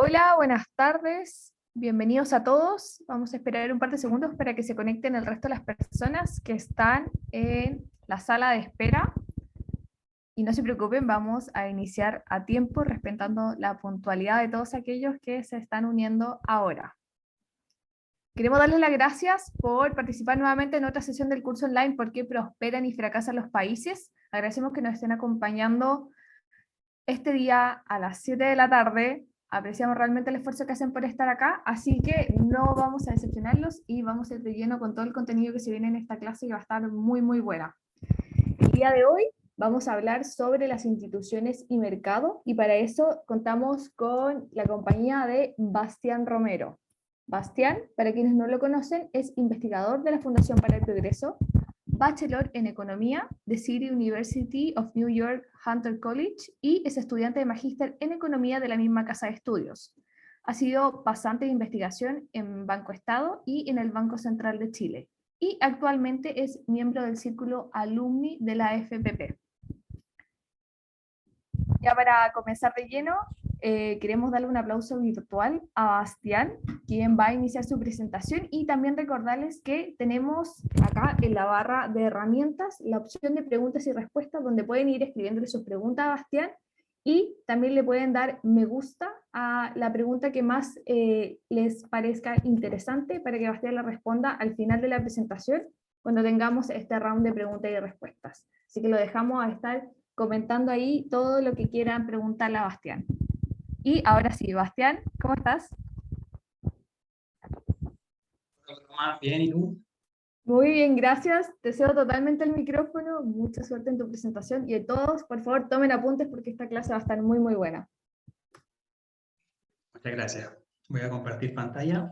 Hola, buenas tardes. Bienvenidos a todos. Vamos a esperar un par de segundos para que se conecten el resto de las personas que están en la sala de espera. Y no se preocupen, vamos a iniciar a tiempo, respetando la puntualidad de todos aquellos que se están uniendo ahora. Queremos darles las gracias por participar nuevamente en otra sesión del curso online ¿Por qué prosperan y fracasan los países? Agradecemos que nos estén acompañando este día a las 7 de la tarde. Apreciamos realmente el esfuerzo que hacen por estar acá, así que no vamos a decepcionarlos y vamos a ir de lleno con todo el contenido que se viene en esta clase que va a estar muy, muy buena. El día de hoy vamos a hablar sobre las instituciones y mercado, y para eso contamos con la compañía de Bastián Romero. Bastián, para quienes no lo conocen, es investigador de la Fundación para el Progreso, Bachelor en Economía de City University of New York Hunter College y es estudiante de magíster en Economía de la misma casa de estudios. Ha sido pasante de investigación en Banco Estado y en el Banco Central de Chile y actualmente es miembro del círculo alumni de la FPP. Ya para comenzar de lleno, queremos darle un aplauso virtual a Bastián, quien va a iniciar su presentación, y también recordarles que tenemos acá en la barra de herramientas la opción de preguntas y respuestas, donde pueden ir escribiéndole sus preguntas a Bastián, y también le pueden dar me gusta a la pregunta que más les parezca interesante para que Bastián la responda al final de la presentación, cuando tengamos este round de preguntas y respuestas. Así que lo dejamos a estar comentando ahí todo lo que quieran preguntarle a Bastián. Y ahora sí, Bastián, ¿cómo estás? Más bien, ¿y tú? Muy bien, gracias. Te cedo totalmente el micrófono. Mucha suerte en tu presentación. Y de todos, por favor, tomen apuntes porque esta clase va a estar muy, muy buena. Muchas gracias. Voy a compartir pantalla.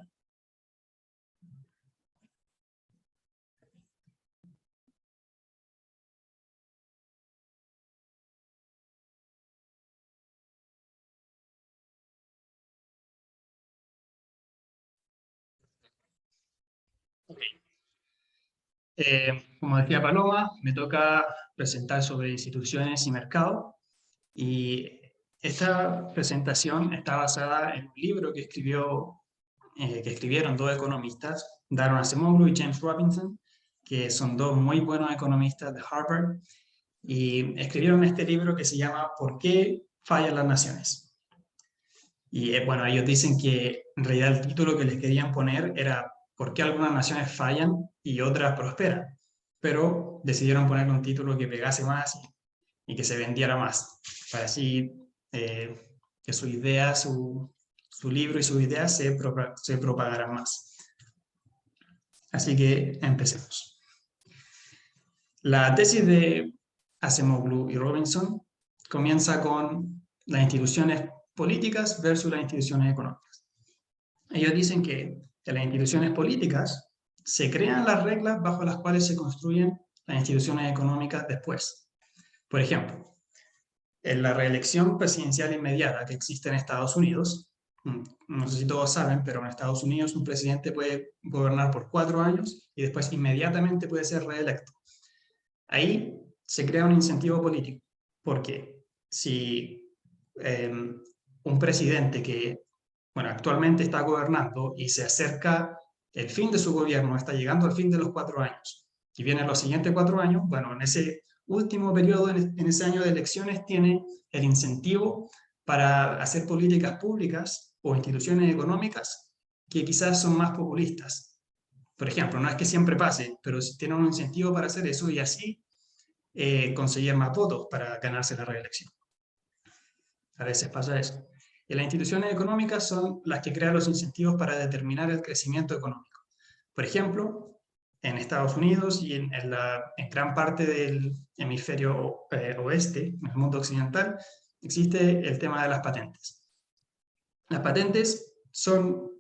Okay. Como decía Paloma, me toca presentar sobre instituciones y mercado. Y esta presentación está basada en un libro que escribieron dos economistas, Daron Acemoglu y James Robinson, que son dos muy buenos economistas de Harvard, y escribieron este libro que se llama ¿Por qué fallan las naciones? Y bueno, ellos dicen que en realidad el título que les querían poner era ¿por qué algunas naciones fallan y otras prosperan? Pero decidieron ponerle un título que pegase más y que se vendiera más, para así que su idea, su libro y sus ideas se propagaran más. Así que empecemos. La tesis de Acemoglu y Robinson comienza con las instituciones políticas versus las instituciones económicas. Ellos dicen que en las instituciones políticas se crean las reglas bajo las cuales se construyen las instituciones económicas después. Por ejemplo, en la reelección presidencial inmediata que existe en Estados Unidos, no sé si todos saben, pero en Estados Unidos un presidente puede gobernar por 4 años y después inmediatamente puede ser reelecto. Ahí se crea un incentivo político, porque si un presidente que actualmente está gobernando y se acerca el fin de su gobierno, está llegando al fin de los 4 años, y vienen los siguientes 4 años, bueno, en ese último periodo, en ese año de elecciones, tiene el incentivo para hacer políticas públicas o instituciones económicas que quizás son más populistas. Por ejemplo, no es que siempre pase, pero tienen un incentivo para hacer eso y así conseguir más votos para ganarse la reelección. A veces pasa eso. Y las instituciones económicas son las que crean los incentivos para determinar el crecimiento económico. Por ejemplo, en Estados Unidos y en gran parte del hemisferio oeste, en el mundo occidental, existe el tema de las patentes. Las patentes son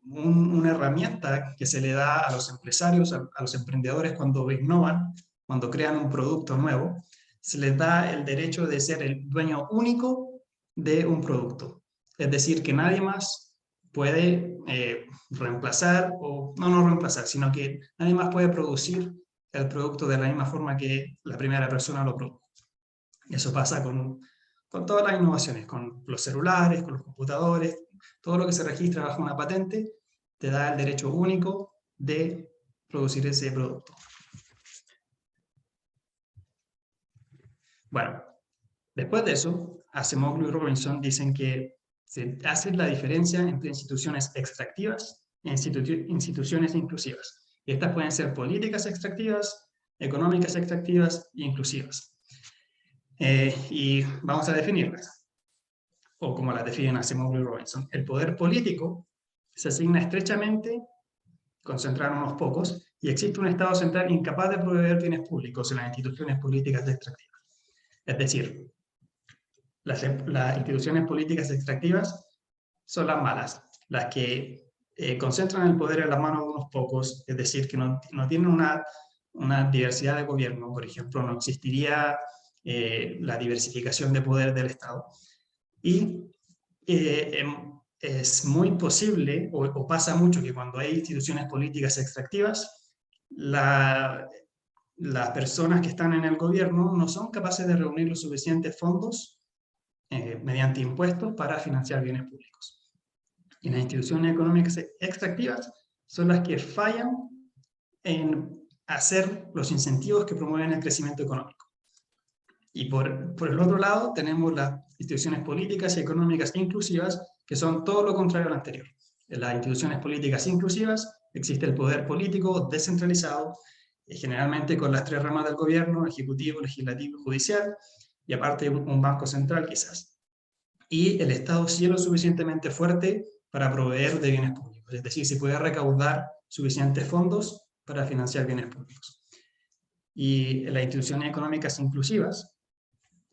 una herramienta que se le da a los empresarios, a los emprendedores cuando innovan, cuando crean un producto nuevo, se les da el derecho de ser el dueño único de un producto. Es decir, que nadie más puede reemplazar, o no reemplazar, sino que nadie más puede producir el producto de la misma forma que la primera persona lo produjo. Eso pasa con con todas las innovaciones, con los celulares, con los computadores, todo lo que se registra bajo una patente, te da el derecho único de producir ese producto. Bueno, después de eso, Acemoglu y Robinson dicen que se hace la diferencia entre instituciones extractivas e instituciones inclusivas. Y estas pueden ser políticas extractivas, económicas extractivas e inclusivas. Y vamos a definirlas, o como las definen Acemoglu y Robinson. El poder político se asigna estrechamente, concentrado en unos pocos, y existe un Estado central incapaz de proveer bienes públicos en las instituciones políticas extractivas. Es decir, las instituciones políticas extractivas son las malas, las que concentran el poder en las manos de unos pocos, es decir, que no tienen una diversidad de gobierno. Por ejemplo, no existiría la diversificación de poder del Estado. Y es muy posible, o pasa mucho, que cuando hay instituciones políticas extractivas, las personas que están en el gobierno no son capaces de reunir los suficientes fondos mediante impuestos para financiar bienes públicos. Y las instituciones económicas extractivas son las que fallan en hacer los incentivos que promueven el crecimiento económico. Y por el otro lado tenemos las instituciones políticas y económicas inclusivas, que son todo lo contrario al anterior. En las instituciones políticas inclusivas existe el poder político descentralizado, generalmente con las tres ramas del gobierno, ejecutivo, legislativo y judicial, y aparte un banco central quizás. Y el Estado sí es lo suficientemente fuerte para proveer de bienes públicos, es decir, se puede recaudar suficientes fondos para financiar bienes públicos. Y en las instituciones económicas inclusivas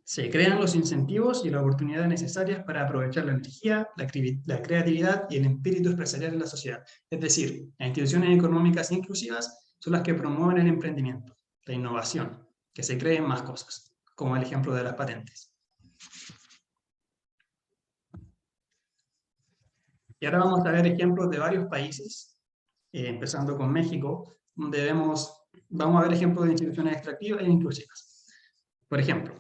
se crean los incentivos y las oportunidades necesarias para aprovechar la energía, la creatividad y el espíritu empresarial en la sociedad. Es decir, las instituciones económicas inclusivas son las que promueven el emprendimiento, la innovación, que se creen más cosas, como el ejemplo de las patentes. Y ahora vamos a ver ejemplos de varios países, empezando con México, donde vamos a ver ejemplos de instituciones extractivas e inclusivas. Por ejemplo,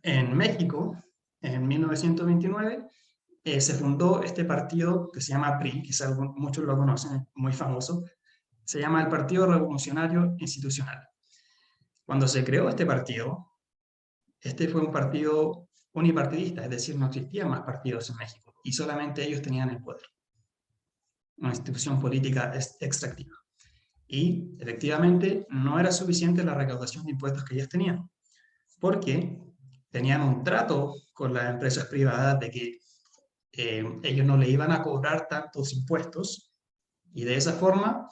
en México, en 1929, se fundó este partido que se llama PRI, quizás muchos lo conocen, muy famoso, se llama el Partido Revolucionario Institucional. Cuando se creó este partido, este fue un partido unipartidista, es decir, no existían más partidos en México, y solamente ellos tenían el poder. Una institución política extractiva. Y, efectivamente, no era suficiente la recaudación de impuestos que ellos tenían, porque tenían un trato con las empresas privadas de que ellos no le iban a cobrar tantos impuestos, y de esa forma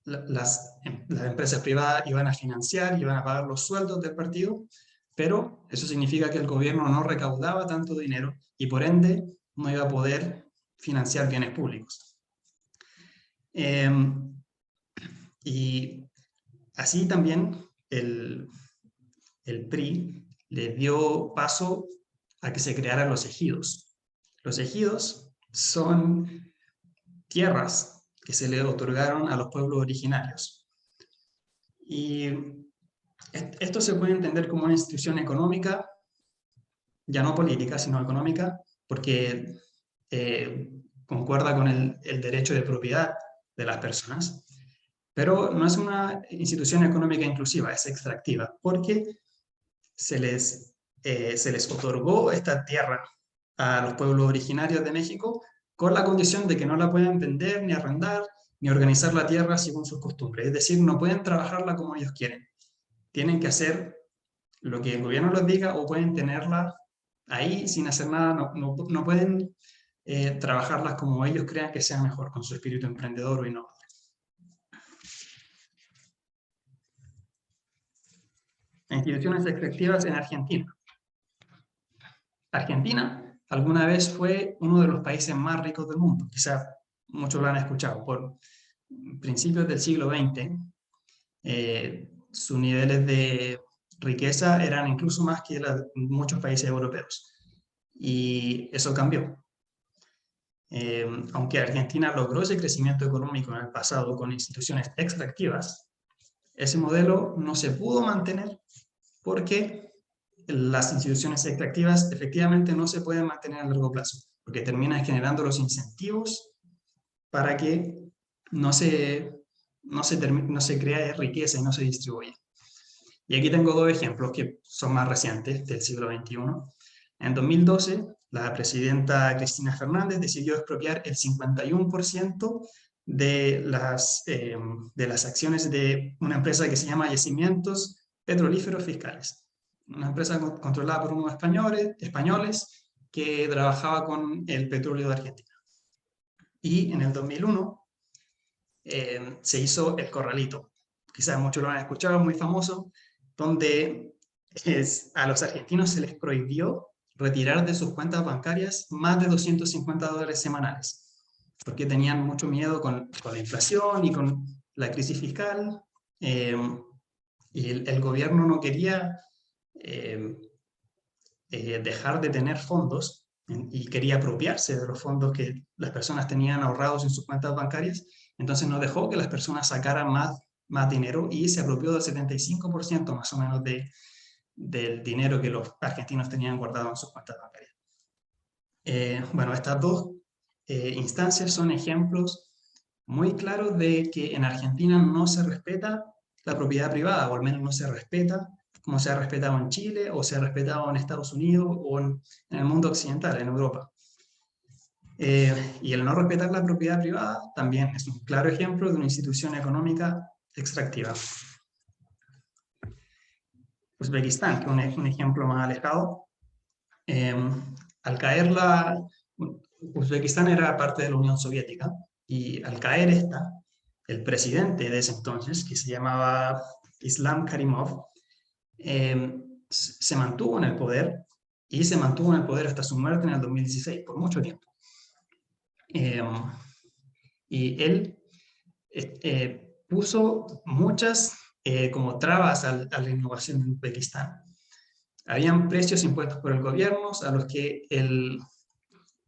las empresas privadas iban a financiar, iban a pagar los sueldos del partido, pero eso significa que el gobierno no recaudaba tanto dinero y por ende no iba a poder financiar bienes públicos. Y así también el PRI le dio paso a que se crearan los ejidos. Los ejidos son tierras que se le otorgaron a los pueblos originarios. Y esto se puede entender como una institución económica, ya no política, sino económica, porque concuerda con el derecho de propiedad de las personas, pero no es una institución económica inclusiva, es extractiva, porque se les otorgó esta tierra a los pueblos originarios de México con la condición de que no la pueden vender, ni arrendar, ni organizar la tierra según sus costumbres. Es decir, no pueden trabajarla como ellos quieren. Tienen que hacer lo que el gobierno les diga o pueden tenerla ahí sin hacer nada. No pueden trabajarlas como ellos crean que sea mejor, con su espíritu emprendedor o innovador. Instituciones extractivas en Argentina. Argentina alguna vez fue uno de los países más ricos del mundo, quizás muchos lo han escuchado, por principios del siglo XX, sus niveles de riqueza eran incluso más que muchos países europeos, y eso cambió. Aunque Argentina logró ese crecimiento económico en el pasado con instituciones extractivas, ese modelo no se pudo mantener porque las instituciones extractivas efectivamente no se pueden mantener a largo plazo, porque terminan generando los incentivos para que no se crea riqueza y no se distribuya. Y aquí tengo dos ejemplos que son más recientes, del siglo XXI. En 2012, la presidenta Cristina Fernández decidió expropiar el 51% de las acciones de una empresa que se llama Yacimientos Petrolíferos Fiscales. Una empresa controlada por unos españoles que trabajaba con el petróleo de Argentina. Y en el 2001 se hizo el Corralito. Quizás muchos lo han escuchado, muy famoso, donde a los argentinos se les prohibió retirar de sus cuentas bancarias más de $250 semanales, porque tenían mucho miedo con la inflación y con la crisis fiscal, y el gobierno no quería dejar de tener fondos y quería apropiarse de los fondos que las personas tenían ahorrados en sus cuentas bancarias, entonces no dejó que las personas sacaran más dinero y se apropió del 75% más o menos del dinero que los argentinos tenían guardado en sus cuentas bancarias. Bueno, estas dos instancias son ejemplos muy claros de que en Argentina no se respeta la propiedad privada, o al menos no se respeta como se ha respetado en Chile, o se ha respetado en Estados Unidos, o en el mundo occidental, en Europa. Y el no respetar la propiedad privada también es un claro ejemplo de una institución económica extractiva. Uzbekistán, que es un ejemplo más alejado. Al caer Uzbekistán era parte de la Unión Soviética, y al caer el presidente de ese entonces, que se llamaba Islam Karimov, se mantuvo en el poder, y se mantuvo en el poder hasta su muerte en el 2016, por mucho tiempo. Y él puso muchas como trabas a la innovación en Uzbekistán. Habían precios impuestos por el gobierno a los que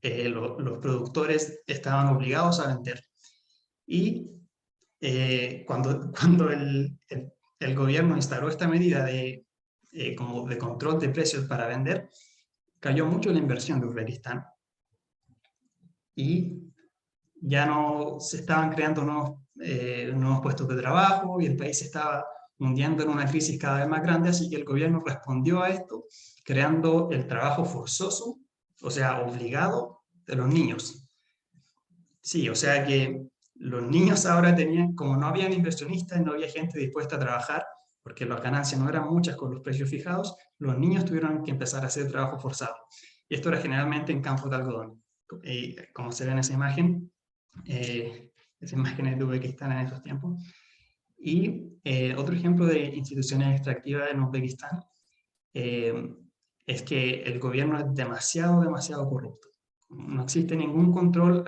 los productores estaban obligados a vender. Y cuando el gobierno instaló esta medida como de control de precios para vender, cayó mucho la inversión de Uzbekistán. Y ya no se estaban creando nuevos puestos de trabajo, y el país se estaba hundiendo en una crisis cada vez más grande, así que el gobierno respondió a esto creando el trabajo forzoso, o sea, obligado, de los niños. Sí, o sea que los niños ahora tenían, como no habían inversionistas, no había gente dispuesta a trabajar, porque las ganancias no eran muchas con los precios fijados, los niños tuvieron que empezar a hacer trabajo forzado. Y esto era generalmente en campos de algodón. Como se ve en esa imagen, esas imágenes de Uzbekistán en esos tiempos. Y otro ejemplo de instituciones extractivas en Uzbekistán es que el gobierno es demasiado corrupto. No existe ningún control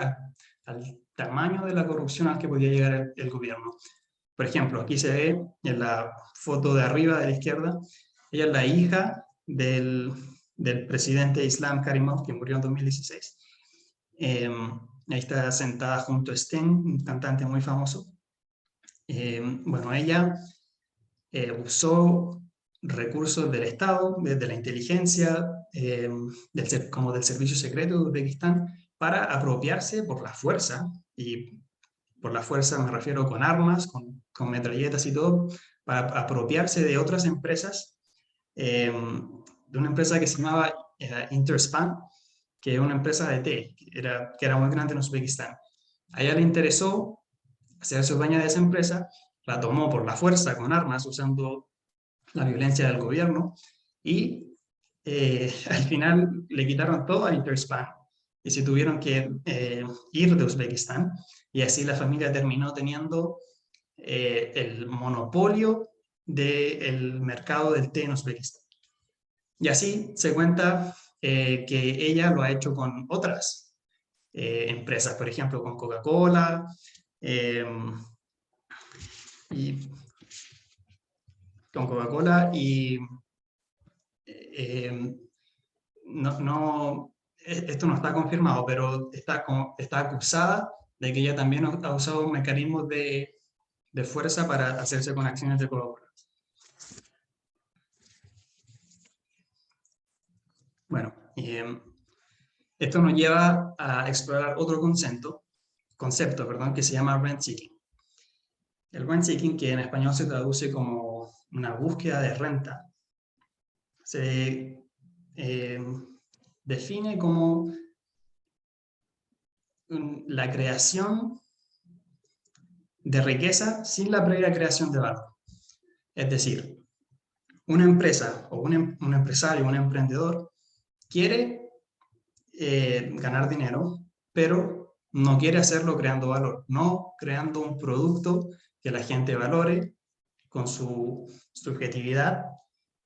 al tamaño de la corrupción al que podía llegar el gobierno. Por ejemplo, aquí se ve en la foto de arriba de la izquierda, ella es la hija del presidente Islam Karimov, que murió en 2016. Ahí está sentada junto a Sten, un cantante muy famoso. Bueno, ella usó recursos del Estado, desde la inteligencia, como del servicio secreto de Uzbekistán, para apropiarse por la fuerza, y por la fuerza me refiero con armas, con metralletas y todo, para apropiarse de otras empresas, de una empresa que se llamaba Interspan, que es una empresa de té, que era muy grande en Uzbekistán. A ella le interesó hacerse dueña de esa empresa, la tomó por la fuerza con armas, usando la violencia del gobierno, y al final le quitaron todo a Interspan y se tuvieron que ir de Uzbekistán, y así la familia terminó teniendo el monopolio del mercado del té en Uzbekistán. Y así se cuenta que ella lo ha hecho con otras empresas, por ejemplo con Coca-Cola, y con Coca-Cola, y esto no está confirmado, pero está acusada de que ella también ha usado mecanismos de fuerza para hacerse con acciones de Coca-Cola. Bueno, esto nos lleva a explorar otro concepto, que se llama rent seeking. El rent seeking, que en español se traduce como una búsqueda de renta, se define como la creación de riqueza sin la previa creación de valor. Es decir, una empresa o un empresario, un emprendedor, quiere ganar dinero, pero no quiere hacerlo creando valor, no creando un producto que la gente valore con su subjetividad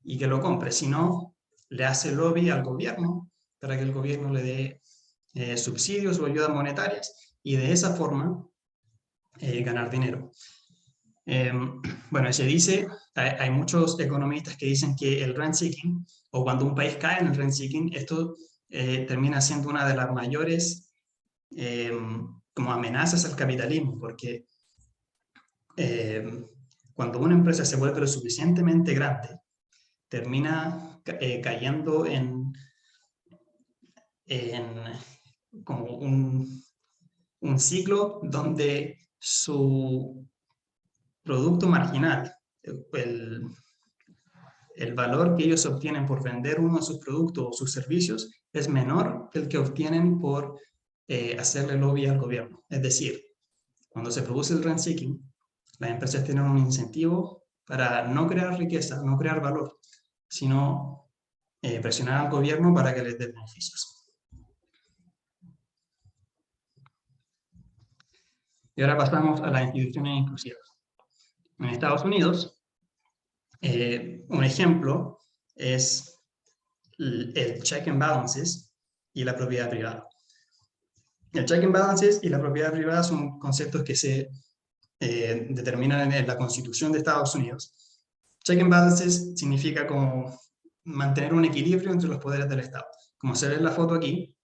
y que lo compre, sino le hace lobby al gobierno para que el gobierno le dé subsidios o ayudas monetarias y de esa forma ganar dinero. Bueno, se dice, hay muchos economistas que dicen que el rent seeking, o cuando un país cae en el rent seeking, esto termina siendo una de las mayores como amenazas al capitalismo, porque cuando una empresa se vuelve lo suficientemente grande, termina cayendo en como un ciclo donde su producto marginal, el, el valor que ellos obtienen por vender uno de sus productos o sus servicios es menor que el que obtienen por hacerle lobby al gobierno. Es decir, cuando se produce el rent seeking, las empresas tienen un incentivo para no crear riqueza, no crear valor, sino presionar al gobierno para que les dé beneficios. Y ahora pasamos a las instituciones inclusivas. En Estados Unidos, un ejemplo es el check and balances y la propiedad privada. El check and balances y la propiedad privada son conceptos que se determinan en la Constitución de Estados Unidos. Check and balances significa como mantener un equilibrio entre los poderes del Estado. Como se ve en la foto aquí,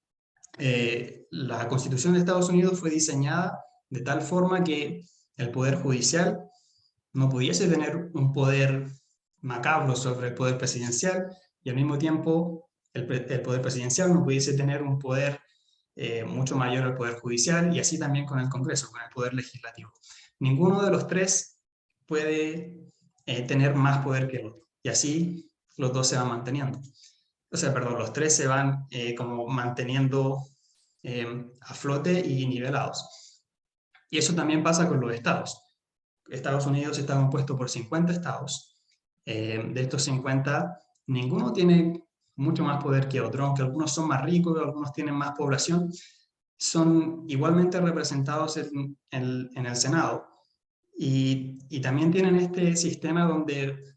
la Constitución de Estados Unidos fue diseñada de tal forma que el Poder Judicial no pudiese tener un poder macabro sobre el poder presidencial y al mismo tiempo el poder presidencial no pudiese tener un poder mucho mayor al poder judicial y así también con el Congreso, con el poder legislativo. Ninguno de los tres puede tener más poder que el otro y así los dos se van manteniendo. O sea, perdón, los tres se van como manteniendo a flote y nivelados. Y eso también pasa con los estados. Estados Unidos está compuesto por 50 estados. De estos 50, ninguno tiene mucho más poder que otro, aunque algunos son más ricos, algunos tienen más población, son igualmente representados en el Senado. Y también tienen este sistema donde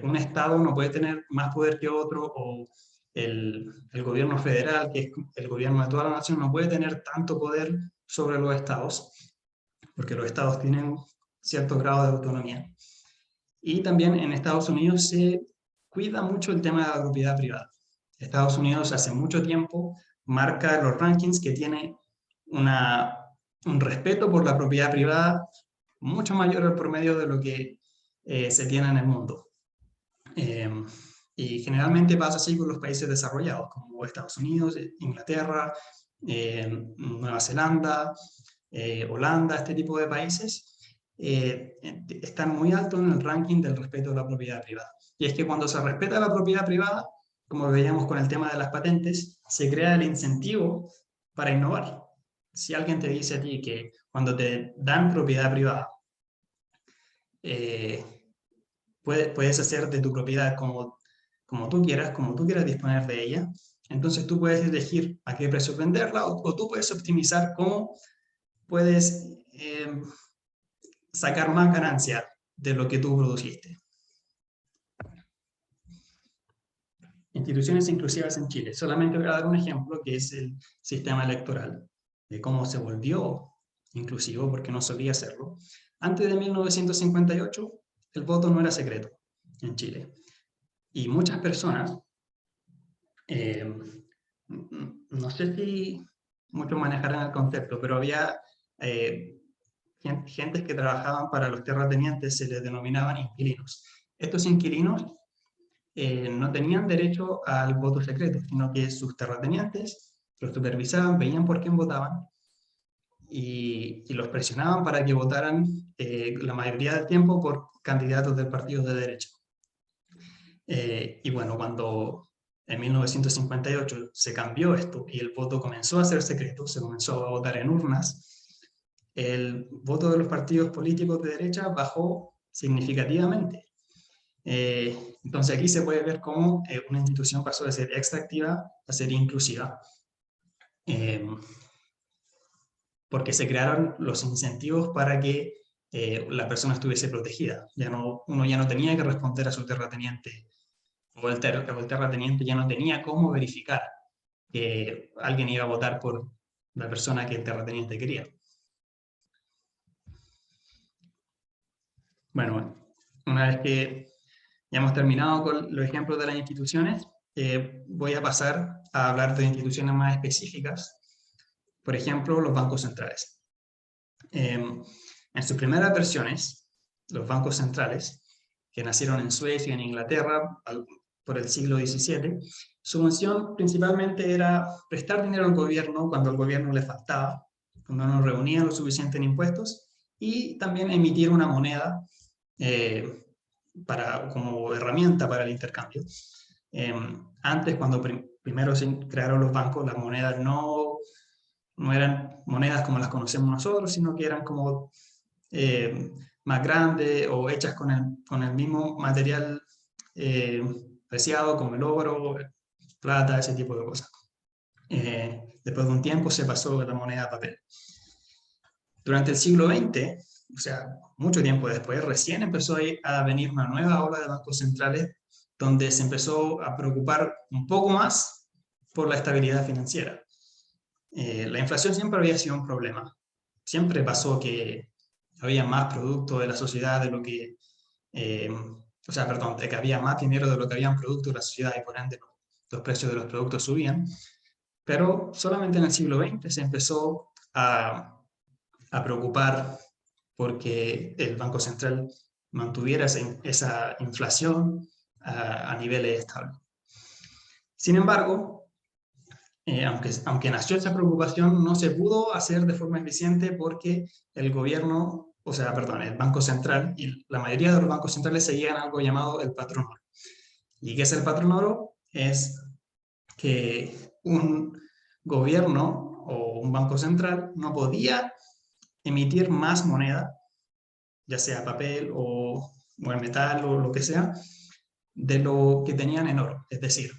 un estado no puede tener más poder que otro, o el gobierno federal, que es el gobierno de toda la nación, no puede tener tanto poder sobre los estados, porque los estados tienen cierto grado de autonomía. Y también en Estados Unidos se cuida mucho el tema de la propiedad privada. Estados Unidos hace mucho tiempo marca los rankings que tiene un respeto por la propiedad privada mucho mayor al promedio de lo que se tiene en el mundo. Y generalmente pasa así con los países desarrollados, como Estados Unidos, Inglaterra, Nueva Zelanda, Holanda, este tipo de países. Están muy altos en el ranking del respeto a la propiedad privada. Y es que cuando se respeta la propiedad privada, como veíamos con el tema de las patentes, se crea el incentivo para innovar. Si alguien te dice a ti que cuando te dan propiedad privada, puedes hacer de tu propiedad como tú quieras disponer de ella, entonces tú puedes elegir a qué precio venderla o tú puedes optimizar cómo puedes sacar más ganancia de lo que tú produciste. Instituciones inclusivas en Chile. Solamente voy a dar un ejemplo, que es el sistema electoral, de cómo se volvió inclusivo, porque no solía serlo. Antes de 1958, el voto no era secreto en Chile. Y muchas personas, no sé si muchos manejarán el concepto, pero había gentes que trabajaban para los terratenientes, se les denominaban inquilinos. Estos inquilinos no tenían derecho al voto secreto, sino que sus terratenientes los supervisaban, veían por quién votaban y los presionaban para que votaran la mayoría del tiempo por candidatos del partido de derecha. Y bueno, cuando en 1958 se cambió esto y el voto comenzó a ser secreto, se comenzó a votar en urnas, el voto de los partidos políticos de derecha bajó significativamente. Entonces aquí se puede ver cómo una institución pasó de ser extractiva a ser inclusiva, porque se crearon los incentivos para que la persona estuviese protegida. Uno ya no tenía que responder a su terrateniente, o el terrateniente ya no tenía cómo verificar que alguien iba a votar por la persona que el terrateniente quería. Bueno, una vez que ya hemos terminado con los ejemplos de las instituciones, voy a pasar a hablar de instituciones más específicas, por ejemplo, los bancos centrales. En sus primeras versiones, los bancos centrales, que nacieron en Suecia y en Inglaterra por el siglo XVII, su función principalmente era prestar dinero al gobierno cuando al gobierno le faltaba, cuando no reunía lo suficiente en impuestos, y también emitir una moneda como herramienta para el intercambio. Antes, cuando primero se crearon los bancos, las monedas no eran monedas como las conocemos nosotros, sino que eran como más grandes o hechas con el mismo material preciado, como el oro, plata, ese tipo de cosas. Después de un tiempo se pasó a la moneda a papel. Durante el siglo XX, o sea, mucho tiempo después, recién empezó a venir una nueva ola de bancos centrales donde se empezó a preocupar un poco más por la estabilidad financiera. La inflación siempre había sido un problema. Siempre pasó que había más producto de la sociedad de lo que, de que había más dinero de lo que habían producto de la sociedad y por ende los precios de los productos subían. Pero solamente en el siglo XX se empezó a preocupar porque el Banco Central mantuviera esa inflación a niveles estables. Sin embargo, aunque nació esa preocupación, no se pudo hacer de forma eficiente porque el Banco Central y la mayoría de los bancos centrales seguían algo llamado el patrón oro. ¿Y qué es el patrón oro? Es que un gobierno o un banco central no podía emitir más moneda, ya sea papel o en metal o lo que sea, de lo que tenían en oro. Es decir,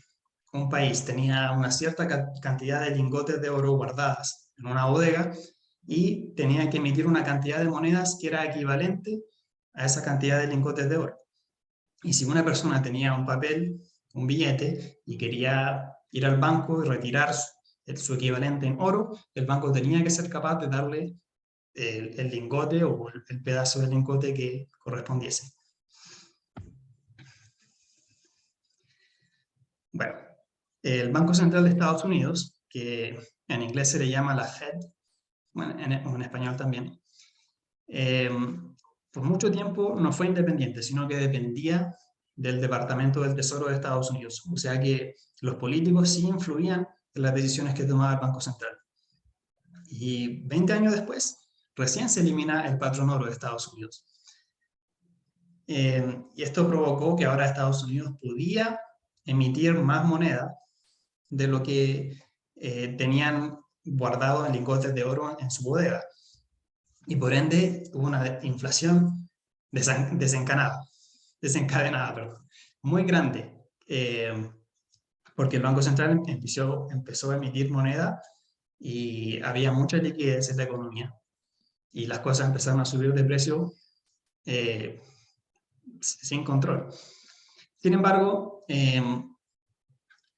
un país tenía una cierta cantidad de lingotes de oro guardadas en una bodega y tenía que emitir una cantidad de monedas que era equivalente a esa cantidad de lingotes de oro. Y si una persona tenía un papel, un billete, y quería ir al banco y retirar su equivalente en oro, el banco tenía que ser capaz de darle el lingote o el pedazo de lingote que correspondiese. Bueno, el Banco Central de Estados Unidos, que en inglés se le llama la Fed, bueno, en español también, por mucho tiempo no fue independiente, sino que dependía del Departamento del Tesoro de Estados Unidos. O sea que los políticos sí influían en las decisiones que tomaba el Banco Central. Y 20 años después, recién se elimina el patrón oro de Estados Unidos. Y esto provocó que ahora Estados Unidos podía emitir más moneda de lo que tenían guardado en lingotes de oro en su bodega. Y por ende hubo una inflación desencadenada, muy grande, porque el Banco Central empezó a emitir moneda y había mucha liquidez en la economía. Y las cosas empezaron a subir de precio sin control. Sin embargo,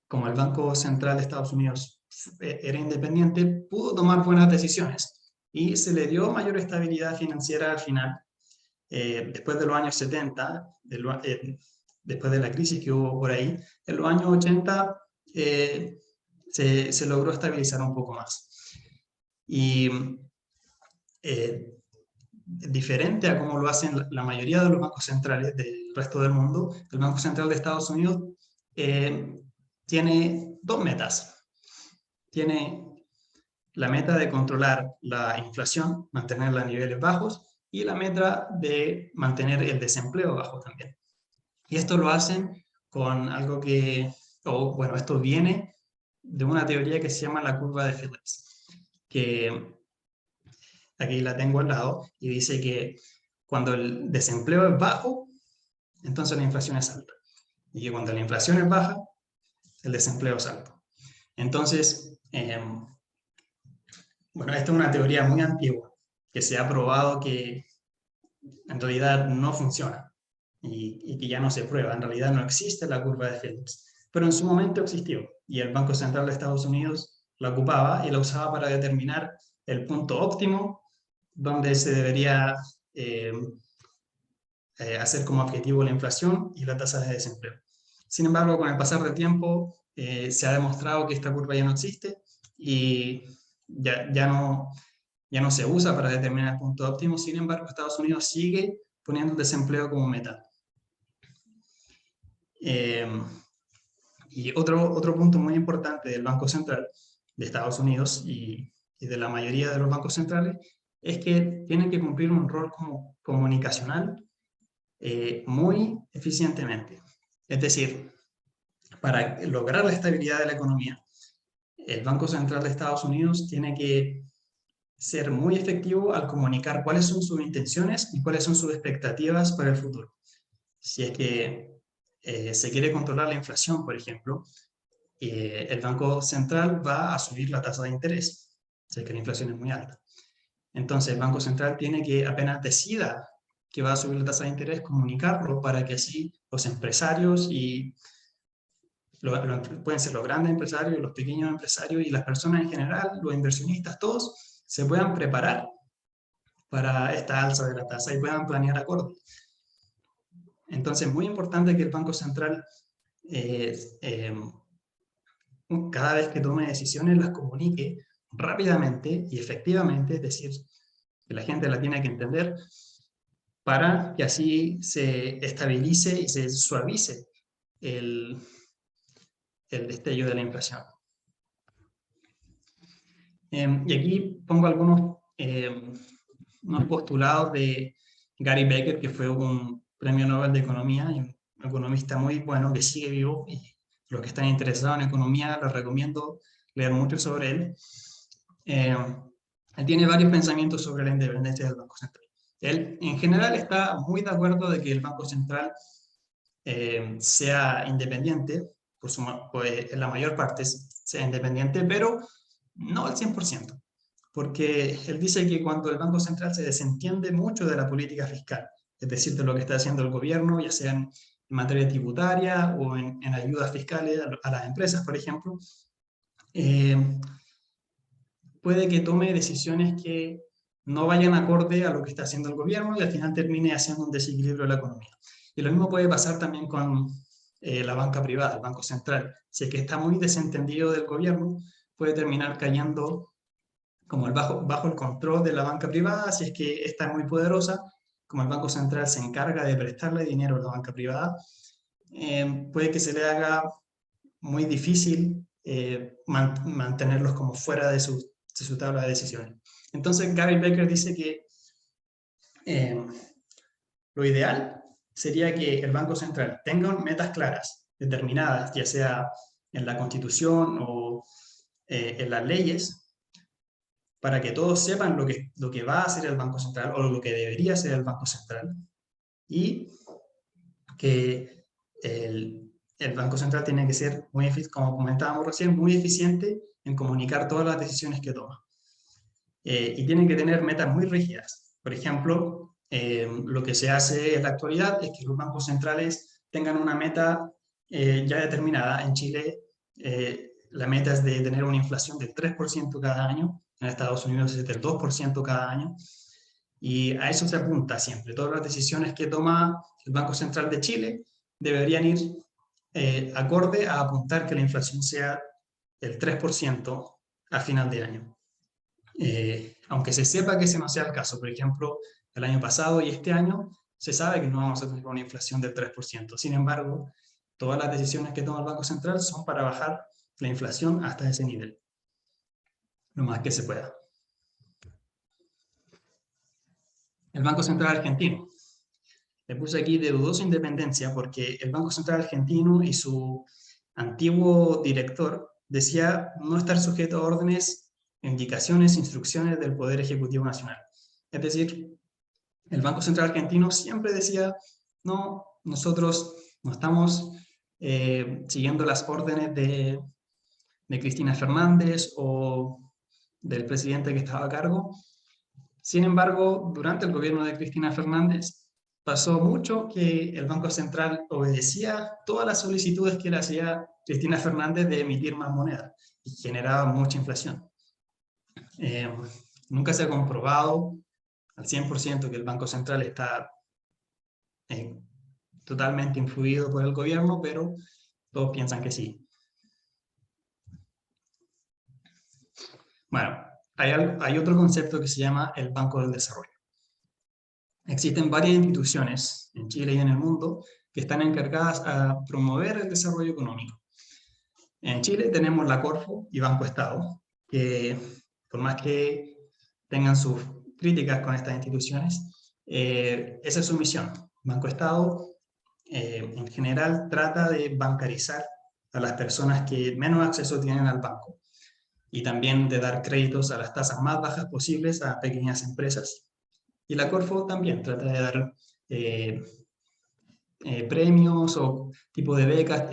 como el Banco Central de Estados Unidos era independiente, pudo tomar buenas decisiones y se le dio mayor estabilidad financiera al final. Después de los años 70, después de la crisis que hubo por ahí, en los años 80 se logró estabilizar un poco más. Y diferente a como lo hacen la mayoría de los bancos centrales del resto del mundo, el Banco Central de Estados Unidos tiene dos metas. Tiene la meta de controlar la inflación, mantenerla a niveles bajos, y la meta de mantener el desempleo bajo también. Y esto lo hacen con algo que, bueno, esto viene de una teoría que se llama la curva de Phillips, que aquí la tengo al lado, y dice que cuando el desempleo es bajo, entonces la inflación es alta. Y que cuando la inflación es baja, el desempleo es alto. Entonces, bueno, esta es una teoría muy antigua, que se ha probado que en realidad no funciona y que ya no se prueba. En realidad no existe la curva de Phillips, pero en su momento existió y el Banco Central de Estados Unidos la ocupaba y la usaba para determinar el punto óptimo donde se debería hacer como objetivo la inflación y la tasa de desempleo. Sin embargo, con el pasar del tiempo se ha demostrado que esta curva ya no existe y ya no se usa para determinar el punto óptimo. Sin embargo, Estados Unidos sigue poniendo el desempleo como meta. Y otro punto muy importante del Banco Central de Estados Unidos y de la mayoría de los bancos centrales es que tienen que cumplir un rol como comunicacional muy eficientemente. Es decir, para lograr la estabilidad de la economía, el Banco Central de Estados Unidos tiene que ser muy efectivo al comunicar cuáles son sus intenciones y cuáles son sus expectativas para el futuro. Si es que se quiere controlar la inflación, por ejemplo, el Banco Central va a subir la tasa de interés, si es que la inflación es muy alta. Entonces el Banco Central tiene que, apenas decida que va a subir la tasa de interés, comunicarlo para que así los empresarios y pueden ser los grandes empresarios, los pequeños empresarios y las personas en general, los inversionistas, todos se puedan preparar para esta alza de la tasa y puedan planear acorde. Entonces, muy importante que el Banco Central, cada vez que tome decisiones, las comunique rápidamente y efectivamente, es decir, que la gente la tiene que entender para que así se estabilice y se suavice el destello de la inflación. Y aquí pongo algunos unos postulados de Gary Becker, que fue un premio Nobel de Economía y un economista muy bueno que sigue vivo, y los que están interesados en economía les recomiendo leer mucho sobre él. Él tiene varios pensamientos sobre la independencia del Banco Central. Él en general está muy de acuerdo de que el Banco Central sea independiente, pues en la mayor parte sea independiente, pero no al 100%, porque él dice que cuando el Banco Central se desentiende mucho de la política fiscal, es decir, de lo que está haciendo el gobierno, ya sea en materia tributaria o en ayudas fiscales a las empresas, por ejemplo, puede que tome decisiones que no vayan acorde a lo que está haciendo el gobierno y al final termine haciendo un desequilibrio de la economía. Y lo mismo puede pasar también con la banca privada, el Banco Central. Si es que está muy desentendido del gobierno, puede terminar cayendo como bajo el control de la banca privada. Si es que está muy poderosa, como el Banco Central se encarga de prestarle dinero a la banca privada, puede que se le haga muy difícil mantenerlos como fuera de su tabla de decisiones. Entonces Gary Becker dice que lo ideal sería que el Banco Central tenga metas claras, determinadas, ya sea en la Constitución o en las leyes, para que todos sepan lo que va a hacer el Banco Central o lo que debería hacer el Banco Central, y que el Banco Central tiene que ser, como comentábamos recién, muy eficiente en comunicar todas las decisiones que toma. Y tienen que tener metas muy rígidas. Por ejemplo, lo que se hace en la actualidad es que los bancos centrales tengan una meta ya determinada. En Chile, la meta es de tener una inflación del 3% cada año. En Estados Unidos es del 2% cada año. Y a eso se apunta siempre. Todas las decisiones que toma el Banco Central de Chile deberían ir acorde a apuntar que la inflación sea el 3% a final de año. Aunque se sepa que ese no sea el caso. Por ejemplo, el año pasado y este año se sabe que no vamos a tener una inflación del 3%. Sin embargo, todas las decisiones que toma el Banco Central son para bajar la inflación hasta ese nivel, lo más que se pueda. El Banco Central Argentino. Le puse aquí de dudosa independencia porque el Banco Central Argentino y su antiguo director decía no estar sujeto a órdenes, indicaciones, instrucciones del Poder Ejecutivo Nacional. Es decir, el Banco Central Argentino siempre decía, no, nosotros no estamos siguiendo las órdenes de Cristina Fernández o del presidente que estaba a cargo. Sin embargo, durante el gobierno de Cristina Fernández, pasó mucho que el Banco Central obedecía todas las solicitudes que le hacía Cristina Fernández de emitir más moneda y generaba mucha inflación. Nunca se ha comprobado al 100% que el Banco Central está totalmente influido por el gobierno, pero todos piensan que sí. Bueno, hay otro concepto que se llama el Banco del Desarrollo. Existen varias instituciones en Chile y en el mundo que están encargadas a promover el desarrollo económico. En Chile tenemos la Corfo y Banco Estado, que por más que tengan sus críticas con estas instituciones, esa es su misión. Banco Estado, en general, trata de bancarizar a las personas que menos acceso tienen al banco y también de dar créditos a las tasas más bajas posibles a pequeñas empresas. Y la Corfo también trata de dar premios o tipo de becas,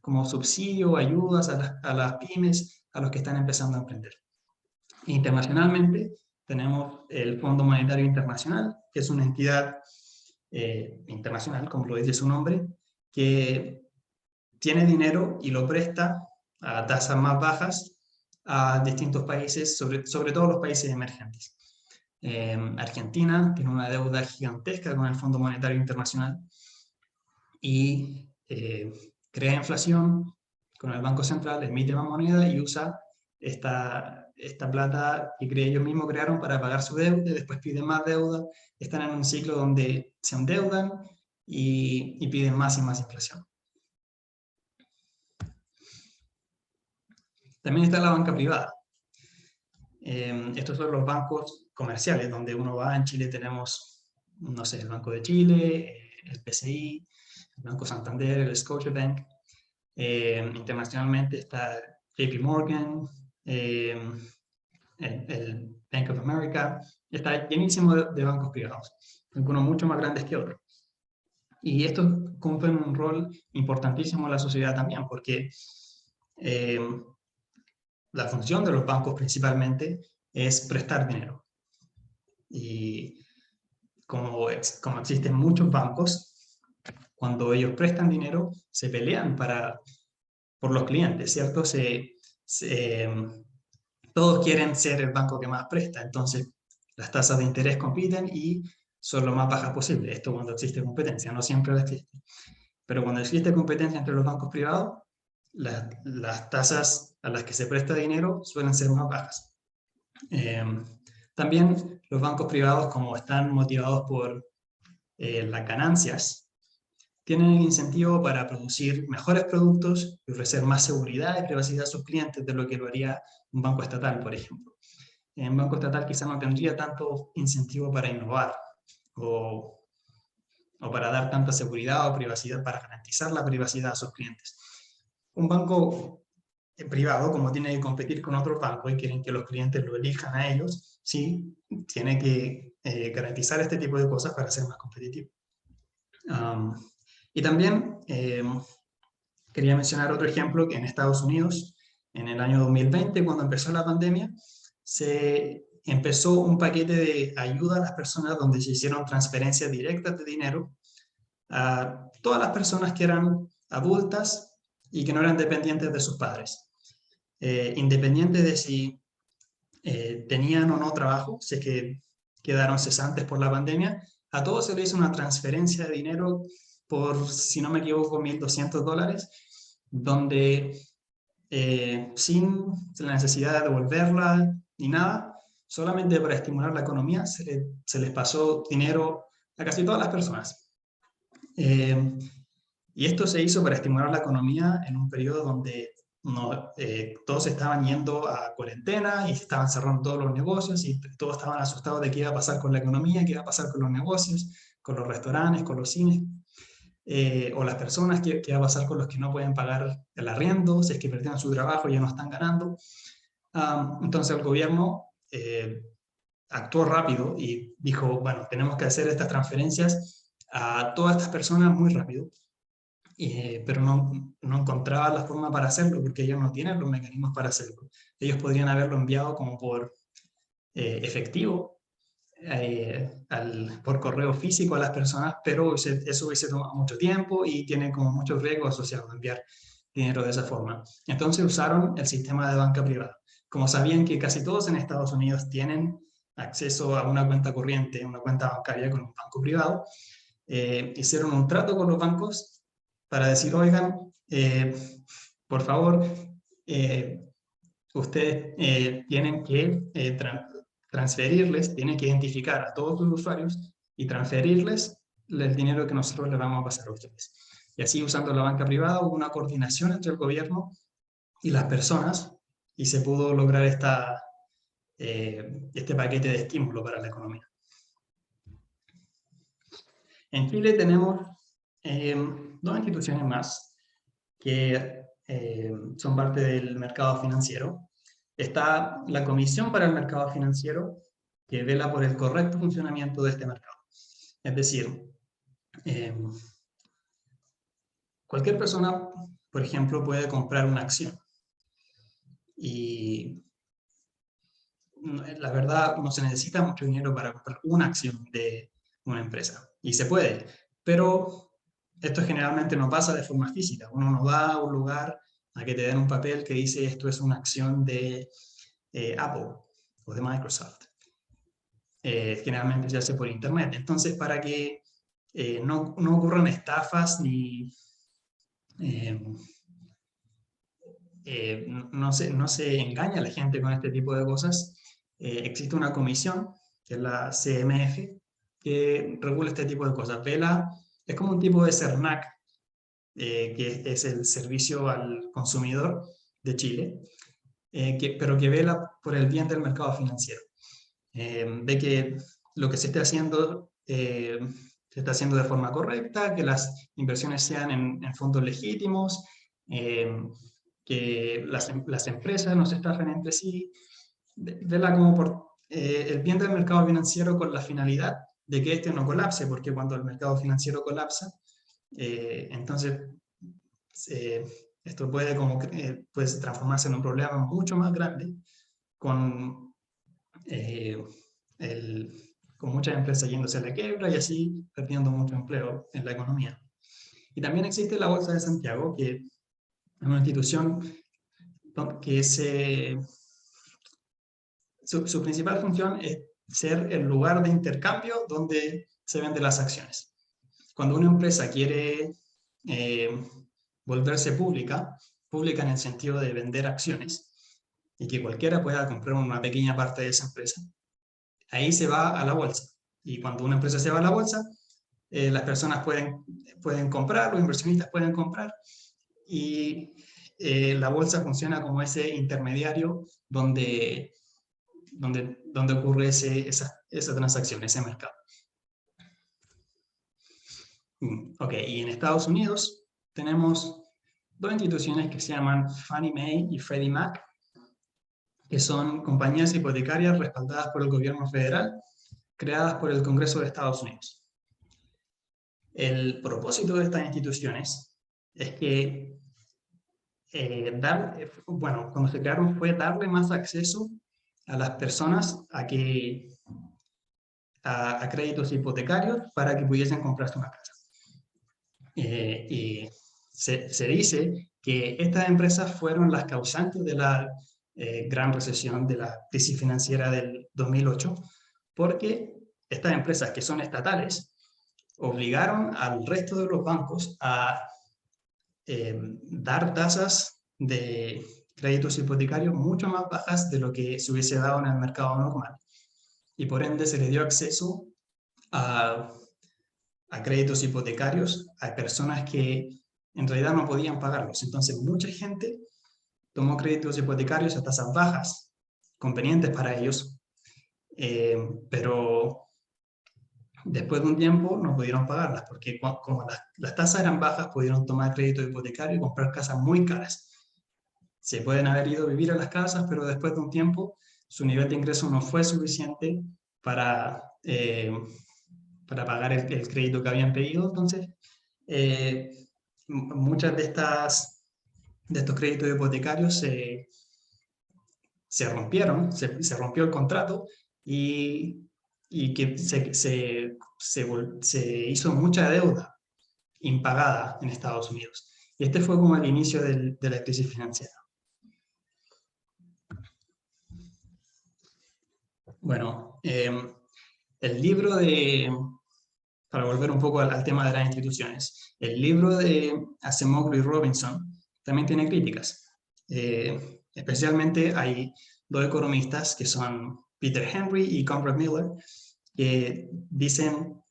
como subsidio, ayudas a las pymes, a los que están empezando a emprender. Internacionalmente tenemos el Fondo Monetario Internacional, que es una entidad internacional, como lo dice su nombre, que tiene dinero y lo presta a tasas más bajas a distintos países, sobre todo los países emergentes. Argentina tiene una deuda gigantesca con el Fondo Monetario Internacional y crea inflación con el Banco Central, emite más moneda y usa esta plata que ellos mismos crearon para pagar su deuda, después piden más deuda, están en un ciclo donde se endeudan y piden más y más inflación. También está la banca privada. Estos son los bancos comerciales, donde uno va. En Chile tenemos, no sé, el Banco de Chile, el PCI, el Banco Santander, el Scotiabank. Internacionalmente está JP Morgan, el Bank of America. Está llenísimo de bancos privados, algunos mucho más grandes que otros. Y estos cumplen un rol importantísimo en la sociedad también, porque la función de los bancos principalmente es prestar dinero. Y como existen muchos bancos, cuando ellos prestan dinero, se pelean por los clientes, ¿cierto? Todos quieren ser el banco que más presta, entonces las tasas de interés compiten y son lo más bajas posible. Esto cuando existe competencia, no siempre la existe. Pero cuando existe competencia entre los bancos privados, las tasas a las que se presta dinero suelen ser más bajas. También los bancos privados, como están motivados por las ganancias, tienen el incentivo para producir mejores productos y ofrecer más seguridad y privacidad a sus clientes de lo que lo haría un banco estatal, por ejemplo. Un banco estatal quizá no tendría tanto incentivo para innovar o para dar tanta seguridad o privacidad, para garantizar la privacidad a sus clientes. Un banco privado, como tiene que competir con otros bancos y quieren que los clientes lo elijan a ellos, sí, tiene que garantizar este tipo de cosas para ser más competitivo. Y también quería mencionar otro ejemplo, que en Estados Unidos, en el año 2020, cuando empezó la pandemia, se empezó un paquete de ayuda a las personas donde se hicieron transferencias directas de dinero a todas las personas que eran adultas y que no eran dependientes de sus padres. Independiente de si tenían o no trabajo, si es que quedaron cesantes por la pandemia, a todos se les hizo una transferencia de dinero por, si no me equivoco, $1,200, donde sin la necesidad de devolverla ni nada, solamente para estimular la economía, se les pasó dinero a casi todas las personas. Y esto se hizo para estimular la economía en un periodo donde todos estaban yendo a cuarentena y se estaban cerrando todos los negocios y todos estaban asustados de qué iba a pasar con la economía, qué iba a pasar con los negocios, con los restaurantes, con los cines, o las personas, qué iba a pasar con los que no pueden pagar el arriendo, si es que perdieron su trabajo y ya no están ganando. Entonces el gobierno actuó rápido y dijo, bueno, tenemos que hacer estas transferencias a todas estas personas muy rápido. Pero no encontraba la forma para hacerlo porque ellos no tienen los mecanismos para hacerlo. Ellos podrían haberlo enviado como por efectivo, por correo físico a las personas, pero eso hubiese tomado mucho tiempo y tiene como muchos riesgos asociados a enviar dinero de esa forma. Entonces usaron el sistema de banca privada. Como sabían que casi todos en Estados Unidos tienen acceso a una cuenta corriente, una cuenta bancaria con un banco privado, hicieron un trato con los bancos para decir, oigan, por favor, ustedes tienen que transferirles, tienen que identificar a todos los usuarios y transferirles el dinero que nosotros les vamos a pasar a ustedes. Y así, usando la banca privada, hubo una coordinación entre el gobierno y las personas y se pudo lograr este paquete de estímulo para la economía. En Chile tenemos dos instituciones más que son parte del mercado financiero. Está la Comisión para el Mercado Financiero, que vela por el correcto funcionamiento de este mercado. Es decir, cualquier persona, por ejemplo, puede comprar una acción. Y la verdad, no se necesita mucho dinero para comprar una acción de una empresa. Y se puede, pero esto generalmente no pasa de forma física. Uno no va a un lugar a que te den un papel que dice esto es una acción de Apple o de Microsoft. Generalmente se hace por internet. Entonces, para que no ocurran estafas ni no se engaña a la gente con este tipo de cosas, existe una comisión, que es la CMF, que regula este tipo de cosas. Vela es como un tipo de CERNAC, que es el Servicio al Consumidor de Chile, pero que vela por el bien del mercado financiero. Ve que lo que se está haciendo de forma correcta, que las inversiones sean en fondos legítimos, que las empresas no se estafen entre sí, vela como por el bien del mercado financiero con la finalidad de que este no colapse, porque cuando el mercado financiero colapsa, entonces esto puede transformarse en un problema mucho más grande con muchas empresas yéndose a la quiebra y así perdiendo mucho empleo en la economía. Y también existe la Bolsa de Santiago, que es una institución que su principal función es ser el lugar de intercambio donde se venden las acciones. Cuando una empresa quiere volverse pública en el sentido de vender acciones, y que cualquiera pueda comprar una pequeña parte de esa empresa, ahí se va a la bolsa. Y cuando una empresa se va a la bolsa, las personas pueden comprar, los inversionistas pueden comprar, y la bolsa funciona como ese intermediario donde ocurre esa transacción, ese mercado. Ok, y en Estados Unidos tenemos dos instituciones que se llaman Fannie Mae y Freddie Mac, que son compañías hipotecarias respaldadas por el gobierno federal, creadas por el Congreso de Estados Unidos. El propósito de estas instituciones es que, cuando se crearon fue darle más acceso a las personas a créditos hipotecarios para que pudiesen comprarse una casa. Y se dice que estas empresas fueron las causantes de la gran recesión, de la crisis financiera del 2008, porque estas empresas que son estatales obligaron al resto de los bancos a dar tasas de créditos hipotecarios mucho más bajas de lo que se hubiese dado en el mercado normal. y por ende se le dio acceso a créditos hipotecarios a personas que en realidad no podían pagarlos. Entonces mucha gente tomó créditos hipotecarios a tasas bajas, convenientes para ellos, pero después de un tiempo no pudieron pagarlas, porque como las tasas eran bajas, pudieron tomar crédito hipotecario y comprar casas muy caras. Se pueden haber ido a vivir a las casas, pero después de un tiempo su nivel de ingreso no fue suficiente para pagar el crédito que habían pedido. Entonces, muchas de estos créditos hipotecarios se rompieron, se rompió el contrato y que se hizo mucha deuda impagada en Estados Unidos. Y este fue como el inicio de la crisis financiera. Bueno, el libro para volver un poco al tema de las instituciones, el libro de Acemoglu y Robinson también tiene críticas. Especialmente hay dos economistas que son Peter Henry y Conrad Miller, que dicen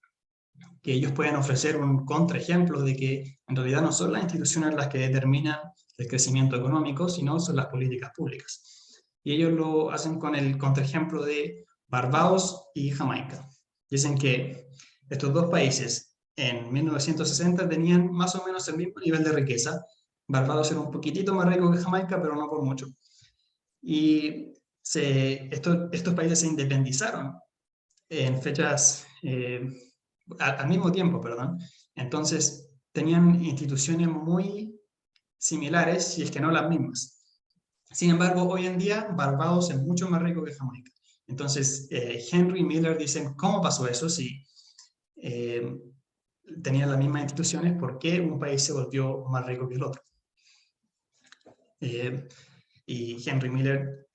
que ellos pueden ofrecer un contraejemplo de que en realidad no son las instituciones las que determinan el crecimiento económico, sino son las políticas públicas. Y ellos lo hacen con el contraejemplo de Barbados y Jamaica. Dicen que estos dos países en 1960 tenían más o menos el mismo nivel de riqueza. Barbados era un poquitito más rico que Jamaica, pero no por mucho. Y estos países se independizaron en fechas, al mismo tiempo, perdón. Entonces, tenían instituciones muy similares, si es que no las mismas. Sin embargo, hoy en día, Barbados es mucho más rico que Jamaica. Entonces, Henry y Miller dicen, ¿cómo pasó eso? Si tenían las mismas instituciones, ¿por qué un país se volvió más rico que el otro? Y Henry Miller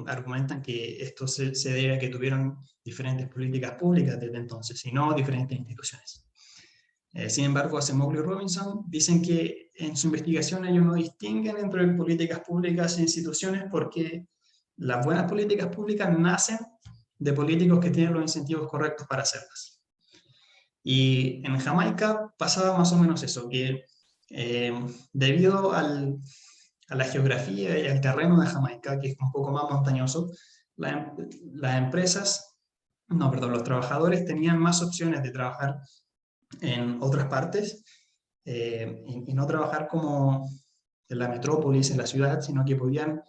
argumentan que esto se debe a que tuvieron diferentes políticas públicas desde entonces, y no diferentes instituciones. Sin embargo, Acemoglu y Robinson dicen que en su investigación ellos no distinguen entre políticas públicas e instituciones porque las buenas políticas públicas nacen de políticos que tienen los incentivos correctos para hacerlas. Y en Jamaica pasaba más o menos eso, que debido a la geografía y al terreno de Jamaica, que es un poco más montañoso, los trabajadores tenían más opciones de trabajar en otras partes y no trabajar como en la metrópolis, en la ciudad, sino que podían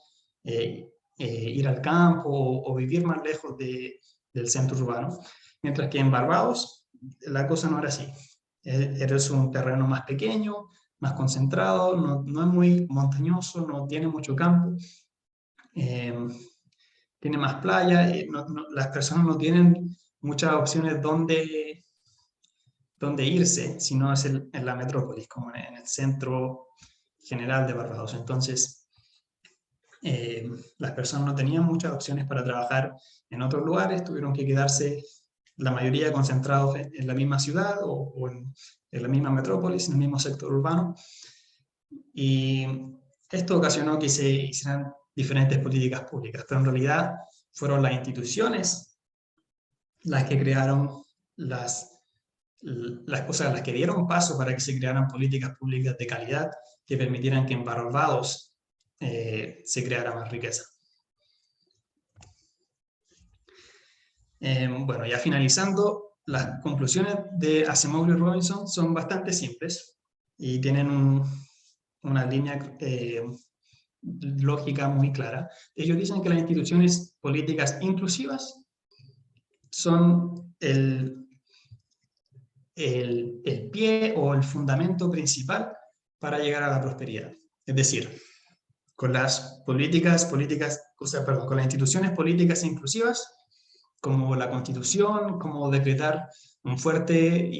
ir al campo o vivir más lejos del centro urbano. Mientras que en Barbados la cosa no era así. Eres un terreno más pequeño, más concentrado, no es muy montañoso, no tiene mucho campo, tiene más playa, las personas no tienen muchas opciones donde irse, si no es en la metrópolis, como en el centro general de Barbados. Entonces, las personas no tenían muchas opciones para trabajar en otros lugares, tuvieron que quedarse la mayoría concentrados en la misma ciudad o en la misma metrópolis, en el mismo sector urbano. Y esto ocasionó que se hicieran diferentes políticas públicas, pero en realidad fueron las instituciones las que crearon las que dieron paso para que se crearan políticas públicas de calidad que permitieran que en Barbados se creara más riqueza. Bueno, ya finalizando, las conclusiones de Acemoglu y Robinson son bastante simples y tienen una línea lógica muy clara. Ellos dicen que las instituciones políticas inclusivas son el pie o el fundamento principal para llegar a la prosperidad. Es decir, con las con las instituciones políticas inclusivas, como la Constitución, como decretar un fuerte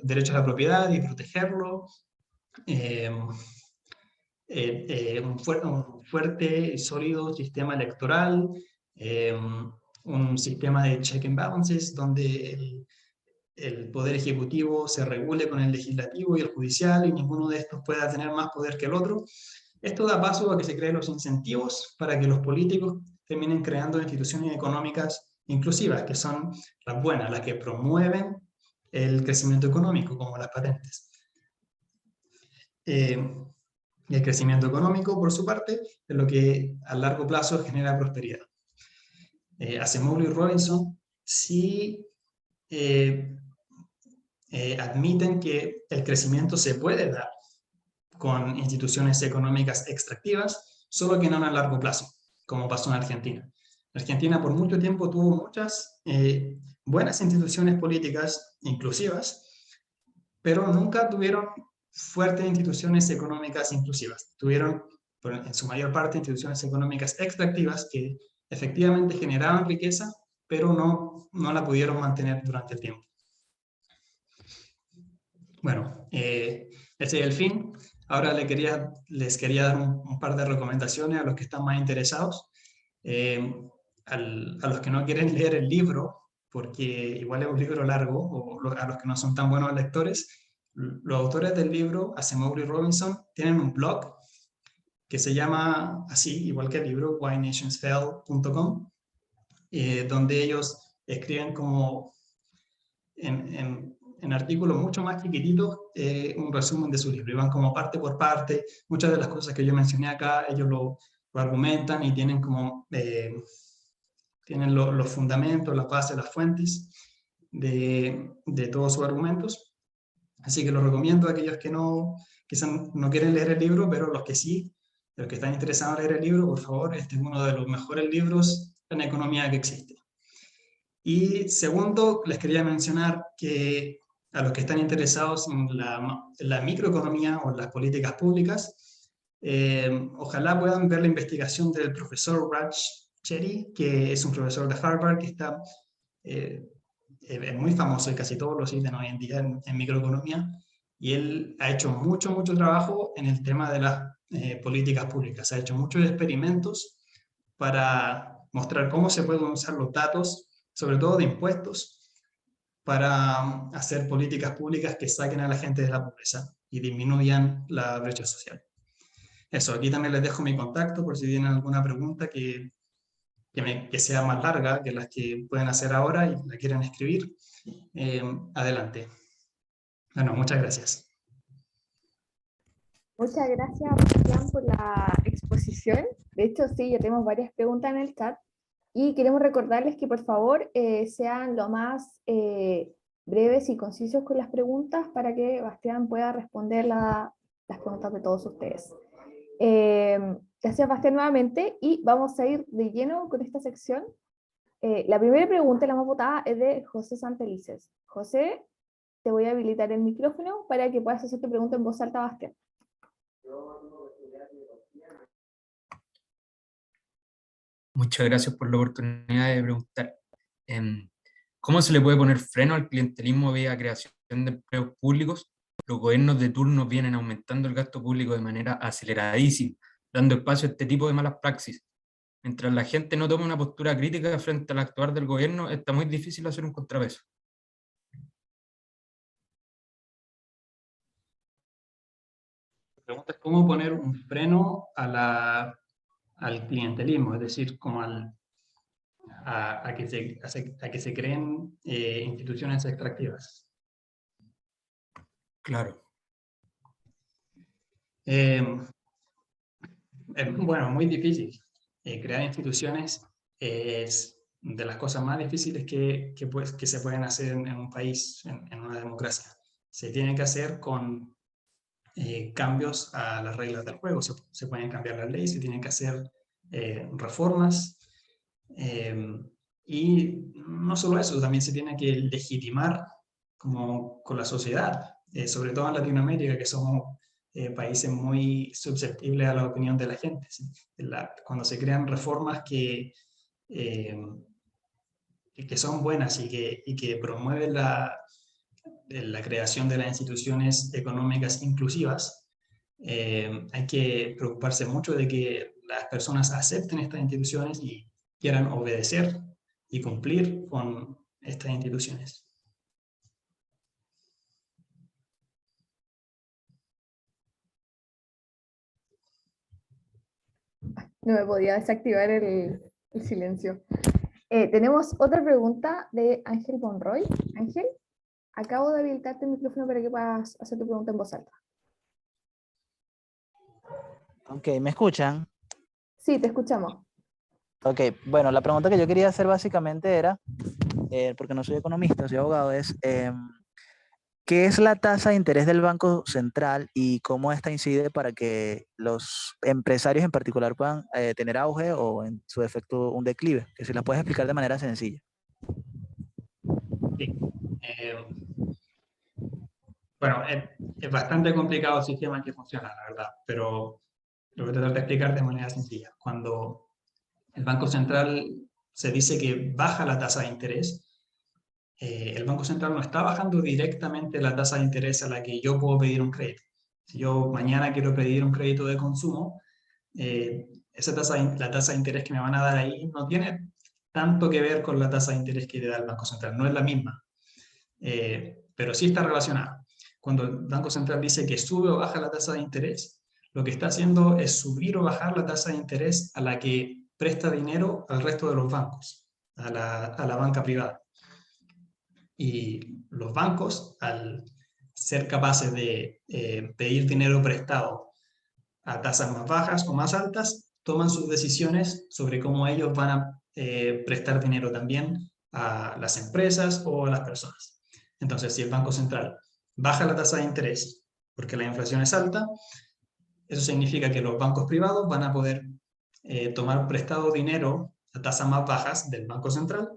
derecho a la propiedad y protegerlo, un fuerte y sólido sistema electoral, un sistema de check and balances donde el poder ejecutivo se regule con el legislativo y el judicial y ninguno de estos pueda tener más poder que el otro. Esto da paso a que se creen los incentivos para que los políticos terminen creando instituciones económicas inclusivas, que son las buenas, las que promueven el crecimiento económico, como las patentes. Y el crecimiento económico, por su parte, es lo que a largo plazo genera prosperidad. Acemoglu y Robinson sí admiten que el crecimiento se puede dar con instituciones económicas extractivas, solo que no a largo plazo, como pasó en Argentina. Argentina por mucho tiempo tuvo muchas buenas instituciones políticas inclusivas, pero nunca tuvieron fuertes instituciones económicas inclusivas. Tuvieron, en su mayor parte, instituciones económicas extractivas que efectivamente generaban riqueza, pero no la pudieron mantener durante el tiempo. Bueno, ese es el fin. Ahora les quería dar un par de recomendaciones a los que están más interesados. A los que no quieren leer el libro, porque igual es un libro largo, o a los que no son tan buenos lectores, los autores del libro, Acemoglu y Robinson, tienen un blog que se llama así, igual que el libro, whynationsfell.com, donde ellos escriben como en artículos mucho más chiquititos un resumen de su libro, y van como parte por parte. Muchas de las cosas que yo mencioné acá, ellos lo argumentan y tienen como tienen los fundamentos, las bases, las fuentes de todos sus argumentos. Así que lo recomiendo a aquellos que quizás no quieren leer el libro, pero los que sí, los que están interesados en leer el libro, por favor, este es uno de los mejores libros en economía que existe. Y segundo, les quería mencionar que a los que están interesados en la microeconomía o en las políticas públicas, ojalá puedan ver la investigación del profesor Raj Chetty, que es un profesor de Harvard que está es muy famoso y casi todos lo siguen hoy en día en microeconomía, y él ha hecho mucho trabajo en el tema de las políticas públicas. Ha hecho muchos experimentos para mostrar cómo se pueden usar los datos, sobre todo de impuestos, para hacer políticas públicas que saquen a la gente de la pobreza y disminuyan la brecha social. Eso, aquí también les dejo mi contacto por si tienen alguna pregunta que sea más larga que las que pueden hacer ahora y la quieren escribir. Adelante. Bueno, muchas gracias. Muchas gracias, Bastián, por la exposición. De hecho, sí, ya tenemos varias preguntas en el chat y queremos recordarles que por favor sean lo más breves y concisos con las preguntas para que Bastián pueda responder las preguntas de todos ustedes. Gracias, Bastián, nuevamente, y vamos a ir de lleno con esta sección. La primera pregunta, la más votada, es de José Santelices. José, te voy a habilitar el micrófono para que puedas hacer tu pregunta en voz alta, Bastián. Muchas gracias por la oportunidad de preguntar. ¿Cómo se le puede poner freno al clientelismo vía creación de empleos públicos? Los gobiernos de turno vienen aumentando el gasto público de manera aceleradísima, dando espacio a este tipo de malas praxis. Mientras la gente no tome una postura crítica frente al actuar del gobierno, está muy difícil hacer un contrapeso. La pregunta es cómo poner un freno al clientelismo, es decir, como a que se creen instituciones extractivas. Claro. Bueno, muy difícil. Crear instituciones es de las cosas más difíciles que se pueden hacer en un país, en una democracia. Se tiene que hacer con cambios a las reglas del juego. Se pueden cambiar las leyes, se tienen que hacer reformas. Y no solo eso, también se tiene que legitimar como con la sociedad, sobre todo en Latinoamérica, que somos países muy susceptibles a la opinión de la gente. ¿Sí? Cuando se crean reformas que son buenas y que promueven la creación de las instituciones económicas inclusivas, hay que preocuparse mucho de que las personas acepten estas instituciones y quieran obedecer y cumplir con estas instituciones. No me podía desactivar el silencio. Tenemos otra pregunta de Ángel Monroy. Ángel, acabo de habilitarte el micrófono para que puedas hacer tu pregunta en voz alta. Ok, ¿me escuchan? Sí, te escuchamos. Ok, bueno, la pregunta que yo quería hacer básicamente era, porque no soy economista, soy abogado, es ¿qué es la tasa de interés del Banco Central y cómo esta incide para que los empresarios en particular puedan tener auge o en su defecto un declive? Que si la puedes explicar de manera sencilla. Sí. Bueno, es bastante complicado el sistema en que funciona, la verdad, pero lo que trato de explicar de manera sencilla. Cuando el Banco Central se dice que baja la tasa de interés, el Banco Central no está bajando directamente la tasa de interés a la que yo puedo pedir un crédito. Si yo mañana quiero pedir un crédito de consumo, la tasa de interés que me van a dar ahí no tiene tanto que ver con la tasa de interés que le da el Banco Central, no es la misma, pero sí está relacionada. Cuando el Banco Central dice que sube o baja la tasa de interés, lo que está haciendo es subir o bajar la tasa de interés a la que presta dinero al resto de los bancos, a la banca privada. Y los bancos, al ser capaces de pedir dinero prestado a tasas más bajas o más altas, toman sus decisiones sobre cómo ellos van a prestar dinero también a las empresas o a las personas. Entonces, si el Banco Central baja la tasa de interés porque la inflación es alta, eso significa que los bancos privados van a poder tomar prestado dinero a tasas más bajas del Banco Central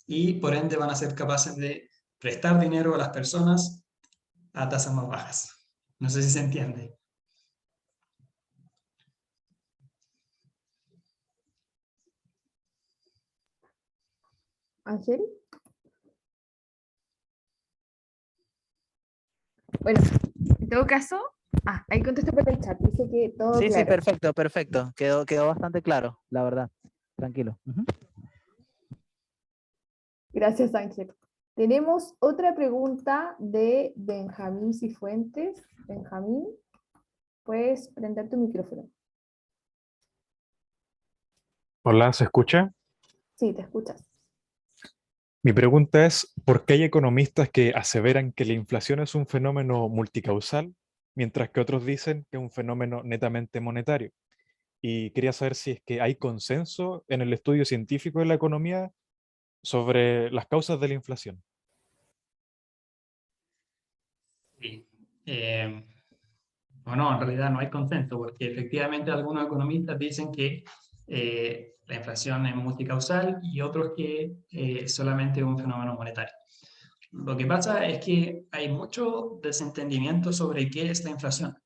y por ende van a ser capaces de prestar dinero a las personas a tasas más bajas. No sé si se entiende. Ángel. Bueno, en todo caso, ahí contesto por el chat. Dice que todo Sí, claro. sí, perfecto, perfecto. Quedó bastante claro, la verdad. Tranquilo. Gracias, Ángel. Tenemos otra pregunta de Benjamín Cifuentes. Benjamín, puedes prender tu micrófono. Hola, ¿se escucha? Sí, te escuchas. Mi pregunta es, ¿por qué hay economistas que aseveran que la inflación es un fenómeno multicausal, mientras que otros dicen que es un fenómeno netamente monetario? Y quería saber si es que hay consenso en el estudio científico de la economía sobre las causas de la inflación. Sí. No, en realidad no hay consenso, porque efectivamente algunos economistas dicen que la inflación es multicausal y otros que solamente es un fenómeno monetario. Lo que pasa es que hay mucho desentendimiento sobre qué es la inflación.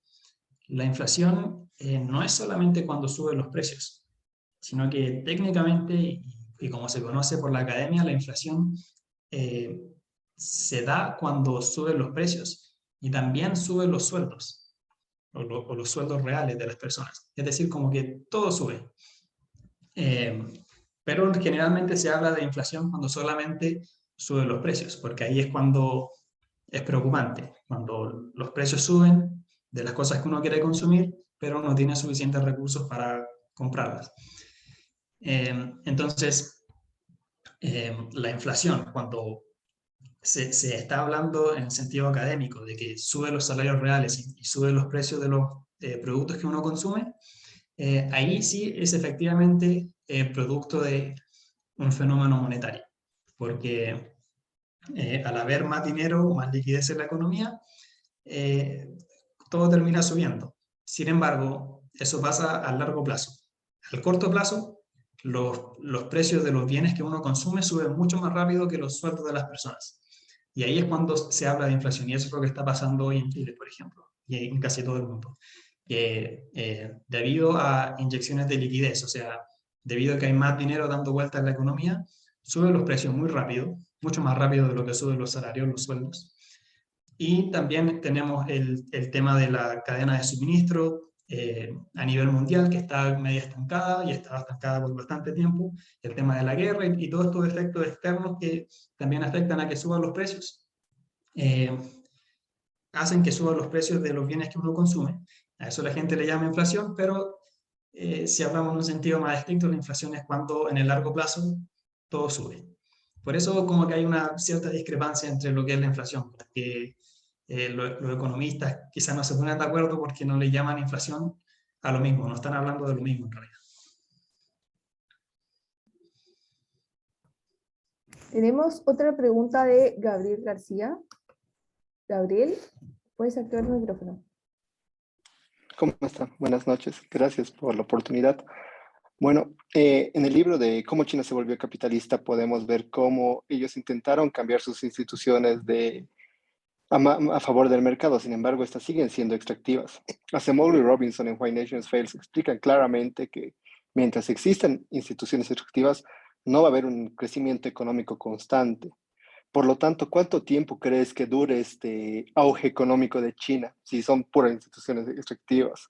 La inflación no es solamente cuando suben los precios, sino que técnicamente, y como se conoce por la academia, la inflación se da cuando suben los precios y también suben los sueldos o los sueldos reales de las personas. Es decir, como que todo sube. Pero generalmente se habla de inflación cuando solamente suben los precios, porque ahí es cuando es preocupante, cuando los precios suben de las cosas que uno quiere consumir, pero no tiene suficientes recursos para comprarlas. Entonces, la inflación, cuando se está hablando en sentido académico de que suben los salarios reales y suben los precios de los productos que uno consume, ahí sí es efectivamente producto de un fenómeno monetario, porque al haber más dinero, más liquidez en la economía, todo termina subiendo. Sin embargo, eso pasa a largo plazo. Al corto plazo, los precios de los bienes que uno consume suben mucho más rápido que los sueldos de las personas. Y ahí es cuando se habla de inflación, y eso es lo que está pasando hoy en Chile, por ejemplo, y en casi todo el mundo. Que debido a inyecciones de liquidez, o sea, debido a que hay más dinero dando vueltas en la economía, suben los precios muy rápido, mucho más rápido de lo que suben los salarios, los sueldos. Y también tenemos el tema de la cadena de suministro a nivel mundial, que está media estancada y está estancada por bastante tiempo. El tema de la guerra y todos estos efectos externos que también afectan a que suban los precios, hacen que suban los precios de los bienes que uno consume. A eso la gente le llama inflación, pero si hablamos en un sentido más estricto, la inflación es cuando en el largo plazo todo sube. Por eso como que hay una cierta discrepancia entre lo que es la inflación, porque los economistas quizás no se ponen de acuerdo porque no le llaman inflación a lo mismo, no están hablando de lo mismo en realidad. Tenemos otra pregunta de Gabriel García. Gabriel, puedes activar el micrófono. ¿Cómo están? Buenas noches. Gracias por la oportunidad. Bueno, en el libro de Cómo China se volvió capitalista podemos ver cómo ellos intentaron cambiar sus instituciones a favor del mercado. Sin embargo, estas siguen siendo extractivas. Acemoglu y Robinson en Why Nations Fail explican claramente que mientras existan instituciones extractivas, no va a haber un crecimiento económico constante. Por lo tanto, ¿cuánto tiempo crees que dure este auge económico de China si son puras instituciones extractivas?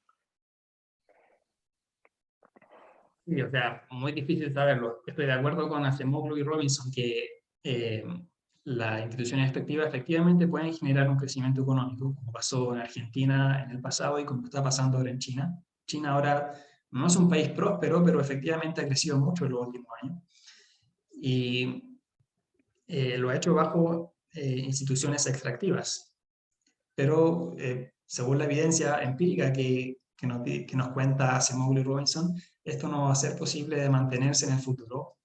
Sí, o sea, muy difícil saberlo. Estoy de acuerdo con Acemoglu y Robinson que las instituciones extractivas efectivamente pueden generar un crecimiento económico, como pasó en Argentina en el pasado y como está pasando ahora en China. China ahora no es un país próspero, pero efectivamente ha crecido mucho en los últimos años. Y lo ha hecho bajo instituciones extractivas. Pero según la evidencia empírica que nos cuenta Acemoglu y Robinson, esto no va a ser posible de mantenerse en el futuro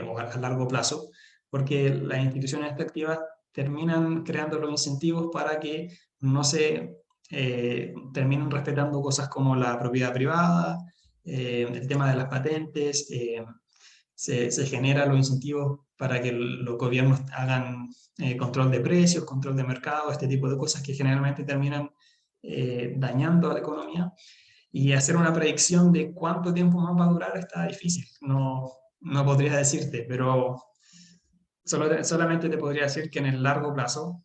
o a largo plazo, porque las instituciones extractivas terminan creando los incentivos para que no se terminen respetando cosas como la propiedad privada, el tema de las patentes, se generan los incentivos para que los gobiernos hagan control de precios, control de mercado, este tipo de cosas que generalmente terminan dañando a la economía. Y hacer una predicción de cuánto tiempo más va a durar está difícil. No podría decirte, pero solamente te podría decir que en el largo plazo,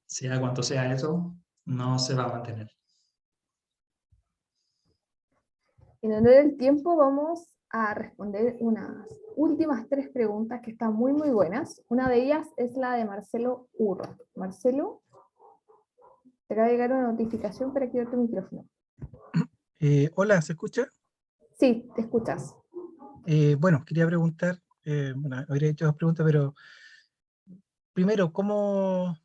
sea cuanto sea eso, no se va a mantener. En honor del tiempo vamos a responder unas últimas 3 preguntas que están muy muy buenas. Una de ellas es la de Marcelo Urra. Marcelo, te acaba de llegar una notificación para activar tu micrófono. Hola, ¿se escucha? Sí, te escuchas. Bueno, quería preguntar, bueno, habría hecho 2 preguntas, pero primero, ¿cómo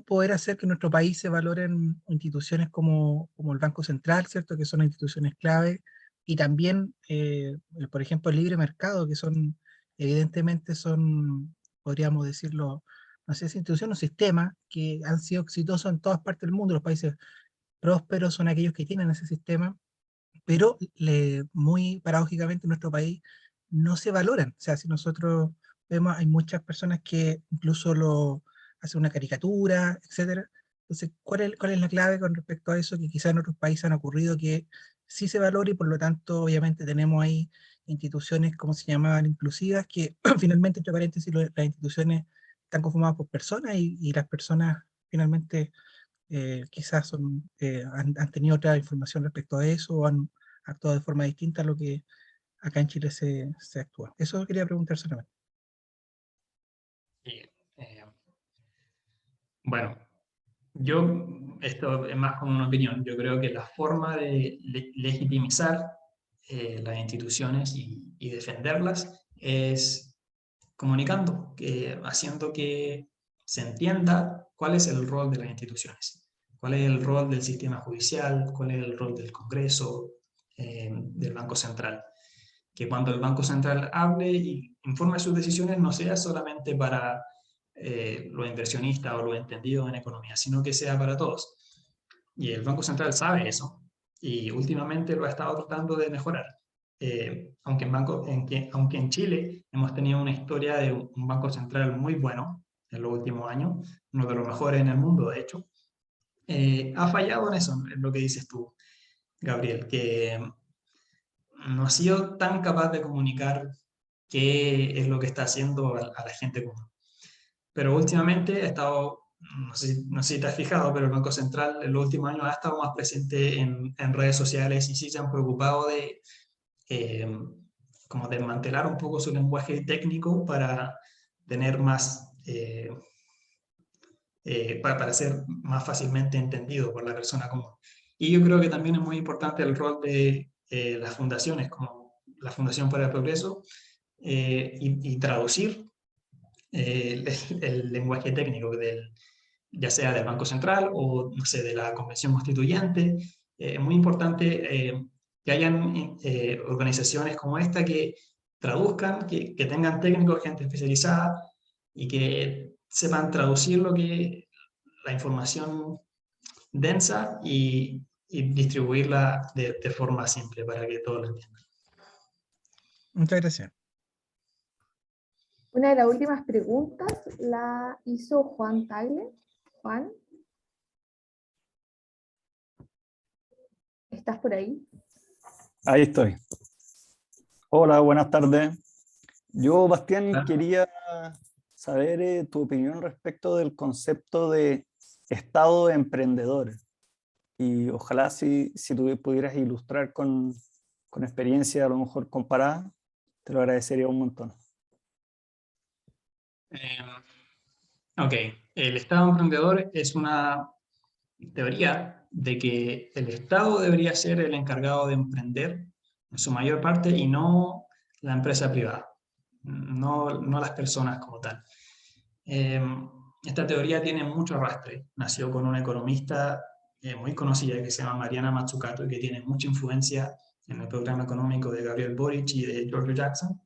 poder hacer que en nuestro país se valoren instituciones como el Banco Central, ¿cierto? Que son instituciones clave, y también, por ejemplo, el libre mercado, que evidentemente podríamos decirlo, no sé si instituciones o sistemas que han sido exitosos en todas partes del mundo. Los países prósperos son aquellos que tienen ese sistema, pero muy paradójicamente en nuestro país no se valoran. O sea, si nosotros vemos, hay muchas personas que incluso hacen una caricatura, etcétera. Entonces, ¿cuál es la clave con respecto a eso? Que quizás en otros países han ocurrido que sí se valora, y por lo tanto, obviamente, tenemos ahí instituciones, como se llamaban, inclusivas, que finalmente, entre paréntesis, las instituciones están conformadas por personas, y las personas finalmente quizás han tenido otra información respecto a eso, o han actuado de forma distinta a lo que acá en Chile se actúa. Eso quería preguntar solamente. Y, bueno, esto es más como una opinión, yo creo que la forma de legitimizar las instituciones y defenderlas es comunicando, haciendo que se entienda cuál es el rol de las instituciones, cuál es el rol del sistema judicial, cuál es el rol del Congreso, del Banco Central. Que cuando el Banco Central hable y informe sus decisiones no sea solamente para los inversionistas o los entendidos en economía, sino que sea para todos. Y el Banco Central sabe eso y últimamente lo ha estado tratando de mejorar. Aunque en Chile hemos tenido una historia de un Banco Central muy bueno en los últimos años, uno de los mejores en el mundo, de hecho, ha fallado en eso, en lo que dices tú, Gabriel, que no ha sido tan capaz de comunicar qué es lo que está haciendo a la gente común. Pero últimamente ha estado, no sé si te has fijado, pero el Banco Central en los últimos años ha estado más presente en redes sociales y sí se han preocupado de como desmantelar un poco su lenguaje técnico para tener más, para ser más fácilmente entendido por la persona común. Y yo creo que también es muy importante el rol de las fundaciones, como la Fundación para el Progreso, y traducir el lenguaje técnico ya sea del Banco Central o, no sé, de la Convención Constituyente. Es muy importante que hayan organizaciones como esta que traduzcan, que tengan técnicos, gente especializada y que sepan traducir la información densa y distribuirla de forma simple para que todos lo entiendan. Muchas gracias. Una de las últimas preguntas la hizo Juan Tagle. Juan, ¿estás por ahí? Ahí estoy. Hola, buenas tardes. Yo, Bastián, Hola. quería saber tu opinión respecto del concepto de Estado emprendedor. Y ojalá si tú pudieras ilustrar con experiencia a lo mejor comparada, te lo agradecería un montón. Ok, el Estado emprendedor es una teoría de que el Estado debería ser el encargado de emprender en su mayor parte y no la empresa privada, no las personas como tal. Esta teoría tiene mucho arrastre. Nació con una economista muy conocida que se llama Mariana Mazzucato y que tiene mucha influencia en el programa económico de Gabriel Boric y de George Jackson.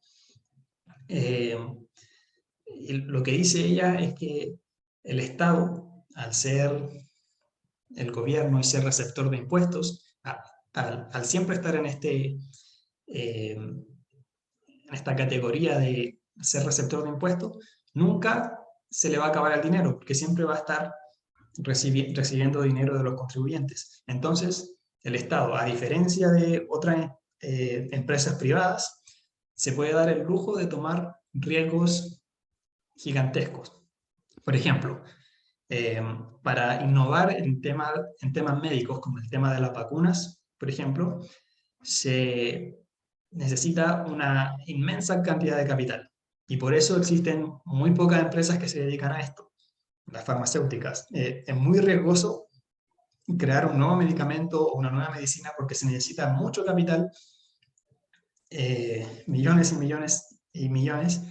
Y lo que dice ella es que el Estado, al ser el gobierno y ser receptor de impuestos, al siempre estar en esta categoría de ser receptor de impuestos, nunca se le va a acabar el dinero, porque siempre va a estar recibiendo dinero de los contribuyentes. Entonces, el Estado, a diferencia de otras empresas privadas, se puede dar el lujo de tomar riesgos gigantescos. Por ejemplo, para innovar en temas médicos, como el tema de las vacunas, por ejemplo, se necesita una inmensa cantidad de capital. Y por eso existen muy pocas empresas que se dedican a esto, las farmacéuticas. Es muy riesgoso crear un nuevo medicamento o una nueva medicina porque se necesita mucho capital, millones y millones y millones,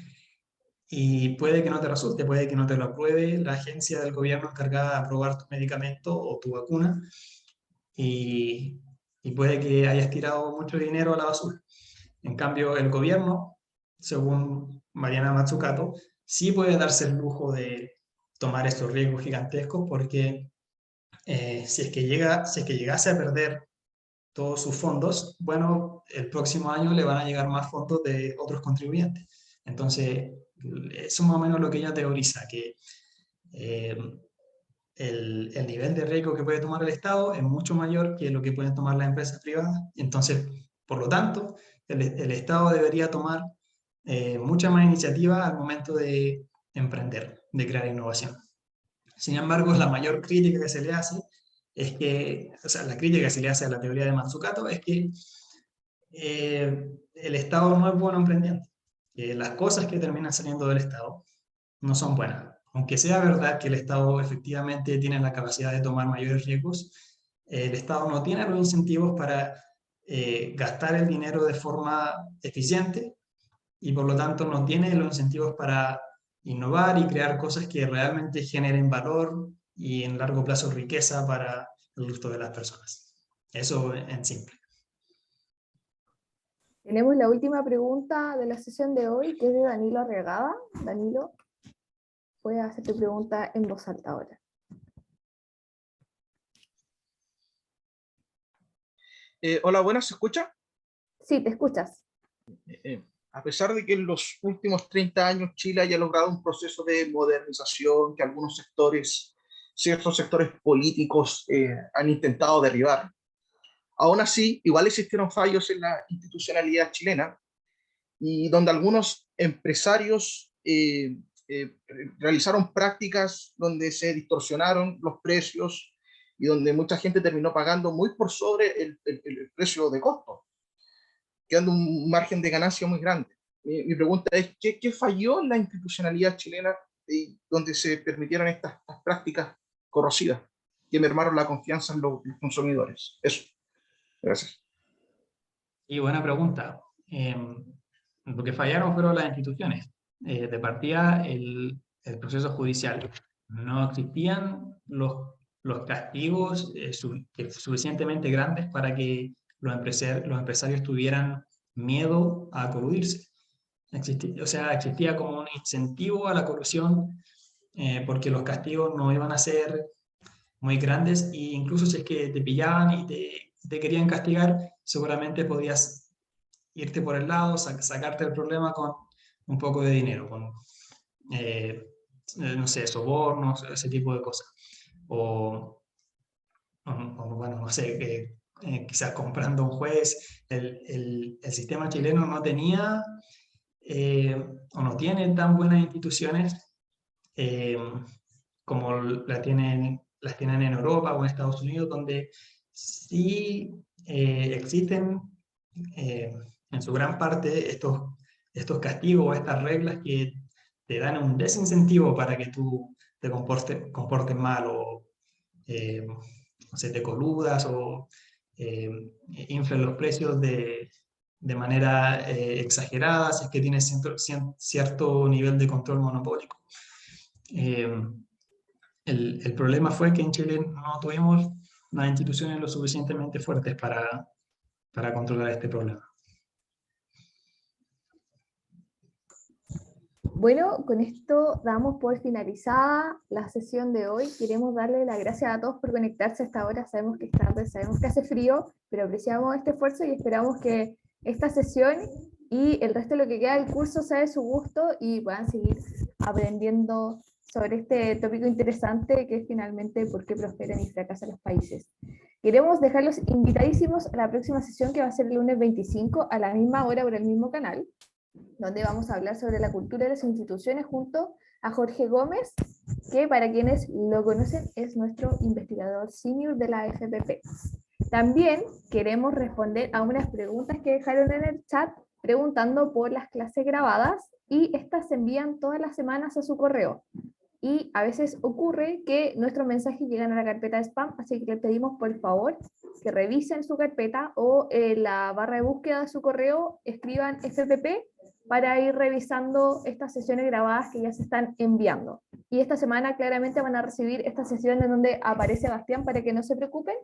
y puede que no te resulte, puede que no te lo apruebe la agencia del gobierno encargada de aprobar tu medicamento o tu vacuna, y puede que hayas tirado mucho dinero a la basura. En cambio, el gobierno, según Mariana Mazzucato, sí puede darse el lujo de tomar estos riesgos gigantescos porque si es que llegase a perder todos sus fondos, bueno, el próximo año le van a llegar más fondos de otros contribuyentes. Entonces, eso es más o menos lo que ella teoriza, que el nivel de riesgo que puede tomar el Estado es mucho mayor que lo que pueden tomar las empresas privadas. Entonces, por lo tanto, el Estado debería tomar mucha más iniciativa al momento de emprender, de crear innovación. Sin embargo, la mayor crítica que se le hace es que, o sea, la crítica que se le hace a la teoría de Mazzucato es que el Estado no es bueno emprendiendo. Las cosas que terminan saliendo del Estado no son buenas. Aunque sea verdad que el Estado efectivamente tiene la capacidad de tomar mayores riesgos, el Estado no tiene los incentivos para gastar el dinero de forma eficiente y por lo tanto no tiene los incentivos para innovar y crear cosas que realmente generen valor y en largo plazo riqueza para el resto de las personas. Eso en simple. Tenemos la última pregunta de la sesión de hoy, que es de Danilo Arregada. Danilo, puedes hacer tu pregunta en voz alta ahora. Hola, buenas, ¿se escucha? Sí, te escuchas. A pesar de que en los últimos 30 años Chile haya logrado un proceso de modernización que algunos sectores, ciertos sectores políticos han intentado derribar, aún así, igual existieron fallos en la institucionalidad chilena y donde algunos empresarios realizaron prácticas donde se distorsionaron los precios y donde mucha gente terminó pagando muy por sobre el precio de costo, quedando un margen de ganancia muy grande. Mi pregunta es, ¿qué falló en la institucionalidad chilena donde se permitieron estas prácticas corrosivas que mermaron la confianza en los consumidores? Eso. Gracias. Y buena pregunta. lo que fallaron fueron las instituciones. De partida, el proceso judicial. No existían los castigos suficientemente grandes para que los empresarios tuvieran miedo a coludirse. Existía como un incentivo a la colusión porque los castigos no iban a ser muy grandes, e incluso si es que te pillaban y te querían castigar, seguramente podías irte por el lado, sacarte el problema con un poco de dinero, con, no sé, sobornos, ese tipo de cosas. O bueno, no sé, quizás comprando un juez. El sistema chileno no tenía o no tiene tan buenas instituciones como las tienen en Europa o en Estados Unidos, donde sí existen en su gran parte estos castigos o estas reglas que te dan un desincentivo para que tú te comportes mal o se te coludas o inflen los precios de manera exagerada si es que tienes cierto nivel de control monopólico. El problema fue que en Chile no tuvimos las instituciones lo suficientemente fuertes para controlar este problema. Bueno, con esto damos por finalizada la sesión de hoy. Queremos darle las gracias a todos por conectarse a esta hora. Sabemos que es tarde, sabemos que hace frío, pero apreciamos este esfuerzo y esperamos que esta sesión y el resto de lo que queda del curso sea de su gusto y puedan seguir aprendiendo sobre este tópico interesante que es finalmente por qué prosperan y fracasan los países. Queremos dejarlos invitadísimos a la próxima sesión, que va a ser el lunes 25 a la misma hora por el mismo canal, donde vamos a hablar sobre la cultura de las instituciones junto a Jorge Gómez, que para quienes lo conocen es nuestro investigador senior de la FPP. También queremos responder a unas preguntas que dejaron en el chat preguntando por las clases grabadas, y estas se envían todas las semanas a su correo. Y a veces ocurre que nuestros mensajes llegan a la carpeta de spam, así que les pedimos por favor que revisen su carpeta o en la barra de búsqueda de su correo escriban FPP para ir revisando estas sesiones grabadas que ya se están enviando. Y esta semana claramente van a recibir esta sesión en donde aparece Bastián para que no se preocupen.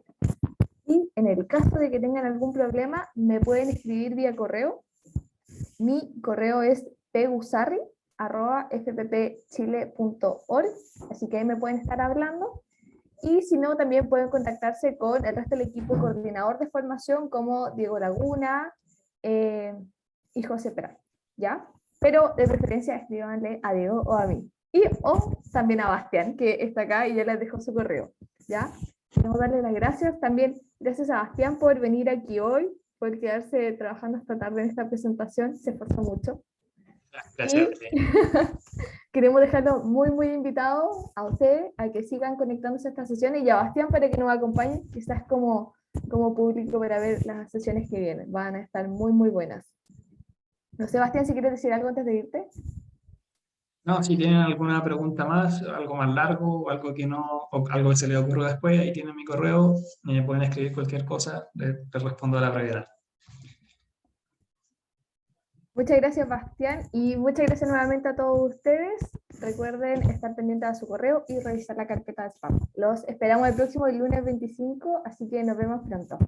Y en el caso de que tengan algún problema, me pueden escribir vía correo. Mi correo es pgusarri@fppchile.org, así que ahí me pueden estar hablando. Y si no, también pueden contactarse con el resto del equipo coordinador de formación, como Diego Laguna y José Peral, ¿ya? Pero de preferencia escríbanle a Diego o a mí. Y o también a Bastián, que está acá y ya les dejo su correo, ¿ya? Queremos darle las gracias. También gracias a Bastián por venir aquí hoy, por quedarse trabajando esta tarde en esta presentación, se esforzó mucho. Gracias. Queremos dejarlo muy, muy invitado a ustedes a que sigan conectándose a estas sesiones y a Bastián para que nos acompañe, quizás como público para ver las sesiones que vienen. Van a estar muy, muy buenas. No sé, Bastián, si quieres decir algo antes de irte. No, si tienen alguna pregunta más, algo más largo, o algo que algo que se les ocurra después, ahí tienen mi correo, me pueden escribir cualquier cosa, les respondo a la brevedad. Muchas gracias, Bastián, y muchas gracias nuevamente a todos ustedes. Recuerden estar pendientes de su correo y revisar la carpeta de spam. Los esperamos el próximo lunes 25, así que nos vemos pronto.